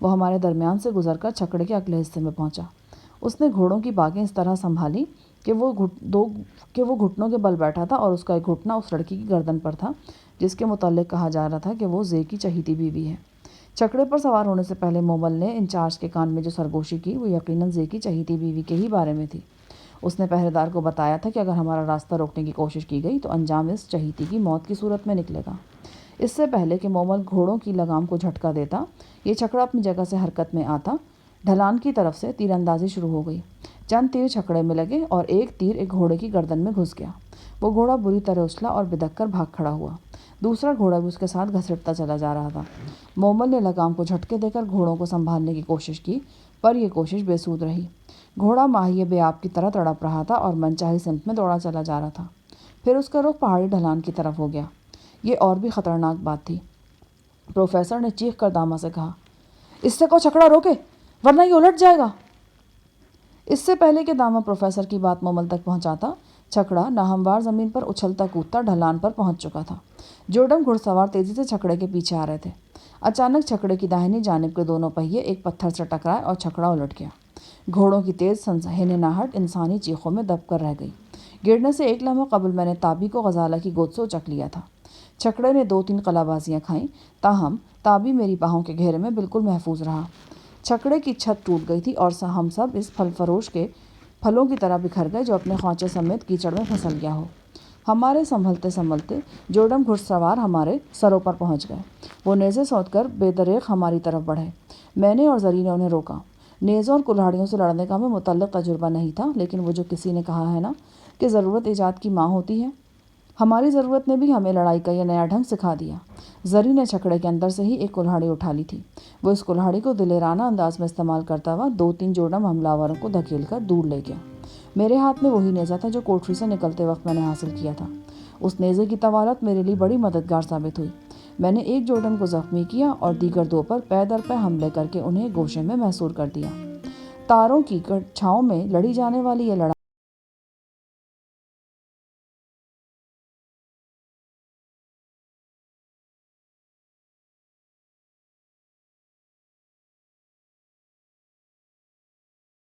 وہ ہمارے درمیان سے گزر کر چھکڑے کے اگلے حصے میں پہنچا۔ اس نے گھوڑوں کی باگیں اس طرح سنبھالی کہ وہ گھٹنوں کے بل بیٹھا تھا اور اس کا ایک گھٹنا اس لڑکی کی گردن پر تھا جس کے متعلق کہا جا رہا تھا کہ وہ زے کی چہیتی بیوی ہے۔ چھکڑے پر سوار ہونے سے پہلے مومل نے انچارج کے کان میں جو سرگوشی کی وہ یقیناً زے کی چہیتی بیوی کے ہی بارے میں تھی۔ اس نے پہرے دار کو بتایا تھا کہ اگر ہمارا راستہ روکنے کی کوشش کی گئی تو انجام اس چہیتی کی موت کی صورت میں نکلے گا۔ اس سے پہلے کہ مومل گھوڑوں کی لگام کو جھٹکا دیتا، یہ چھکڑا اپنی جگہ سے حرکت میں آتا۔ ڈھلان کی طرف سے تیر اندازی شروع ہو گئی۔ چند تیر چھکڑے میں لگے اور ایک تیر ایک گھوڑے کی گردن میں گھس گیا۔ وہ گھوڑا بری طرح اچھلا اور بدک کر بھاگ کھڑا ہوا۔ دوسرا گھوڑا بھی اس کے ساتھ گھسٹتا چلا جا رہا تھا۔ مومل نے لگام کو جھٹکے دے کر گھوڑوں کو سنبھالنے کی کوشش کی، پر یہ کوشش بے سود رہی۔ گھوڑا ماہی بے آب کی طرح تڑپ رہا تھا اور منچاہی سمت میں دوڑا چلا جا رہا تھا۔ پھر اس کا رخ پہاڑی ڈھلان کی طرف ہو گیا۔ یہ اور بھی خطرناک بات تھی۔ پروفیسر نے چیخ کر داما سے کہا، اس سے کو چھکڑا روکے ورنہ یہ الٹ جائے گا۔ اس سے پہلے کہ داما پروفیسر کی بات مومل تک پہنچاتا، چھکڑا ناہموار زمین پر اچھلتا کودتا ڈھلان پر پہنچ چکا تھا۔ جوڈم گھڑ سوار تیزی سے چھکڑے کے پیچھے آ رہے تھے۔ اچانک چھکڑے کی داہنی جانب کے دونوں پہیے ایک پتھر سے ٹکرائے اور چھکڑا الٹ گیا۔ گھوڑوں کی تیز ہنہناہٹ انسانی چیخوں میں دب کر رہ گئی۔ گرنے سے ایک لمحہ قبل میں نے تابی کو غزالہ کی گود سے اچک لیا تھا۔ چھکڑے نے 2-3 قلع بازیاں کھائیں، تاہم تابی میری باہوں کے گھیرے میں بالکل محفوظ رہا۔ چھکڑے کی چھت ٹوٹ گئی تھی اور ہم سب اس پھل فروش کے پھلوں کی طرح بکھر گئے جو اپنے خوانچے سمیت کیچڑ میں پھسل گیا ہو۔ ہمارے سنبھلتے سنبھلتے جوڈم گھڑ سوار ہمارے سروں پر پہنچ گئے۔ وہ نیزے سونت کر بے دریغ ہماری طرف بڑھے۔ میں نے اور زری نے انہیں روکا۔ نیزوں اور کلہاڑیوں سے لڑنے کا ہمیں متعلق تجربہ نہیں تھا، لیکن وہ جو کسی نے کہا ہے نا کہ ضرورت ایجاد کی ماں ہوتی ہے، ہماری ضرورت نے بھی ہمیں لڑائی کا یہ نیا ڈھنگ سکھا دیا۔ زری نے چھکڑے کے اندر سے ہی ایک کلہاڑی اٹھا لی تھی۔ وہ اس کلہاڑی کو دلیرانہ انداز میں استعمال کرتا ہوا 2-3 جوڈم حملہ کو دھکیل کر دور لے گیا۔ میرے ہاتھ میں وہی نیزہ تھا جو کوٹری سے نکلتے وقت میں نے حاصل کیا تھا۔ اس نیزے کی طوالت میرے لیے بڑی مددگار ثابت ہوئی۔ میں نے ایک جوڈم کو زخمی کیا اور دیگر 2 پر پے در پے حملے کر کے انہیں گوشے میں محصور کر دیا۔ تاروں کی چھاؤں میں لڑی جانے والی یہ لڑائی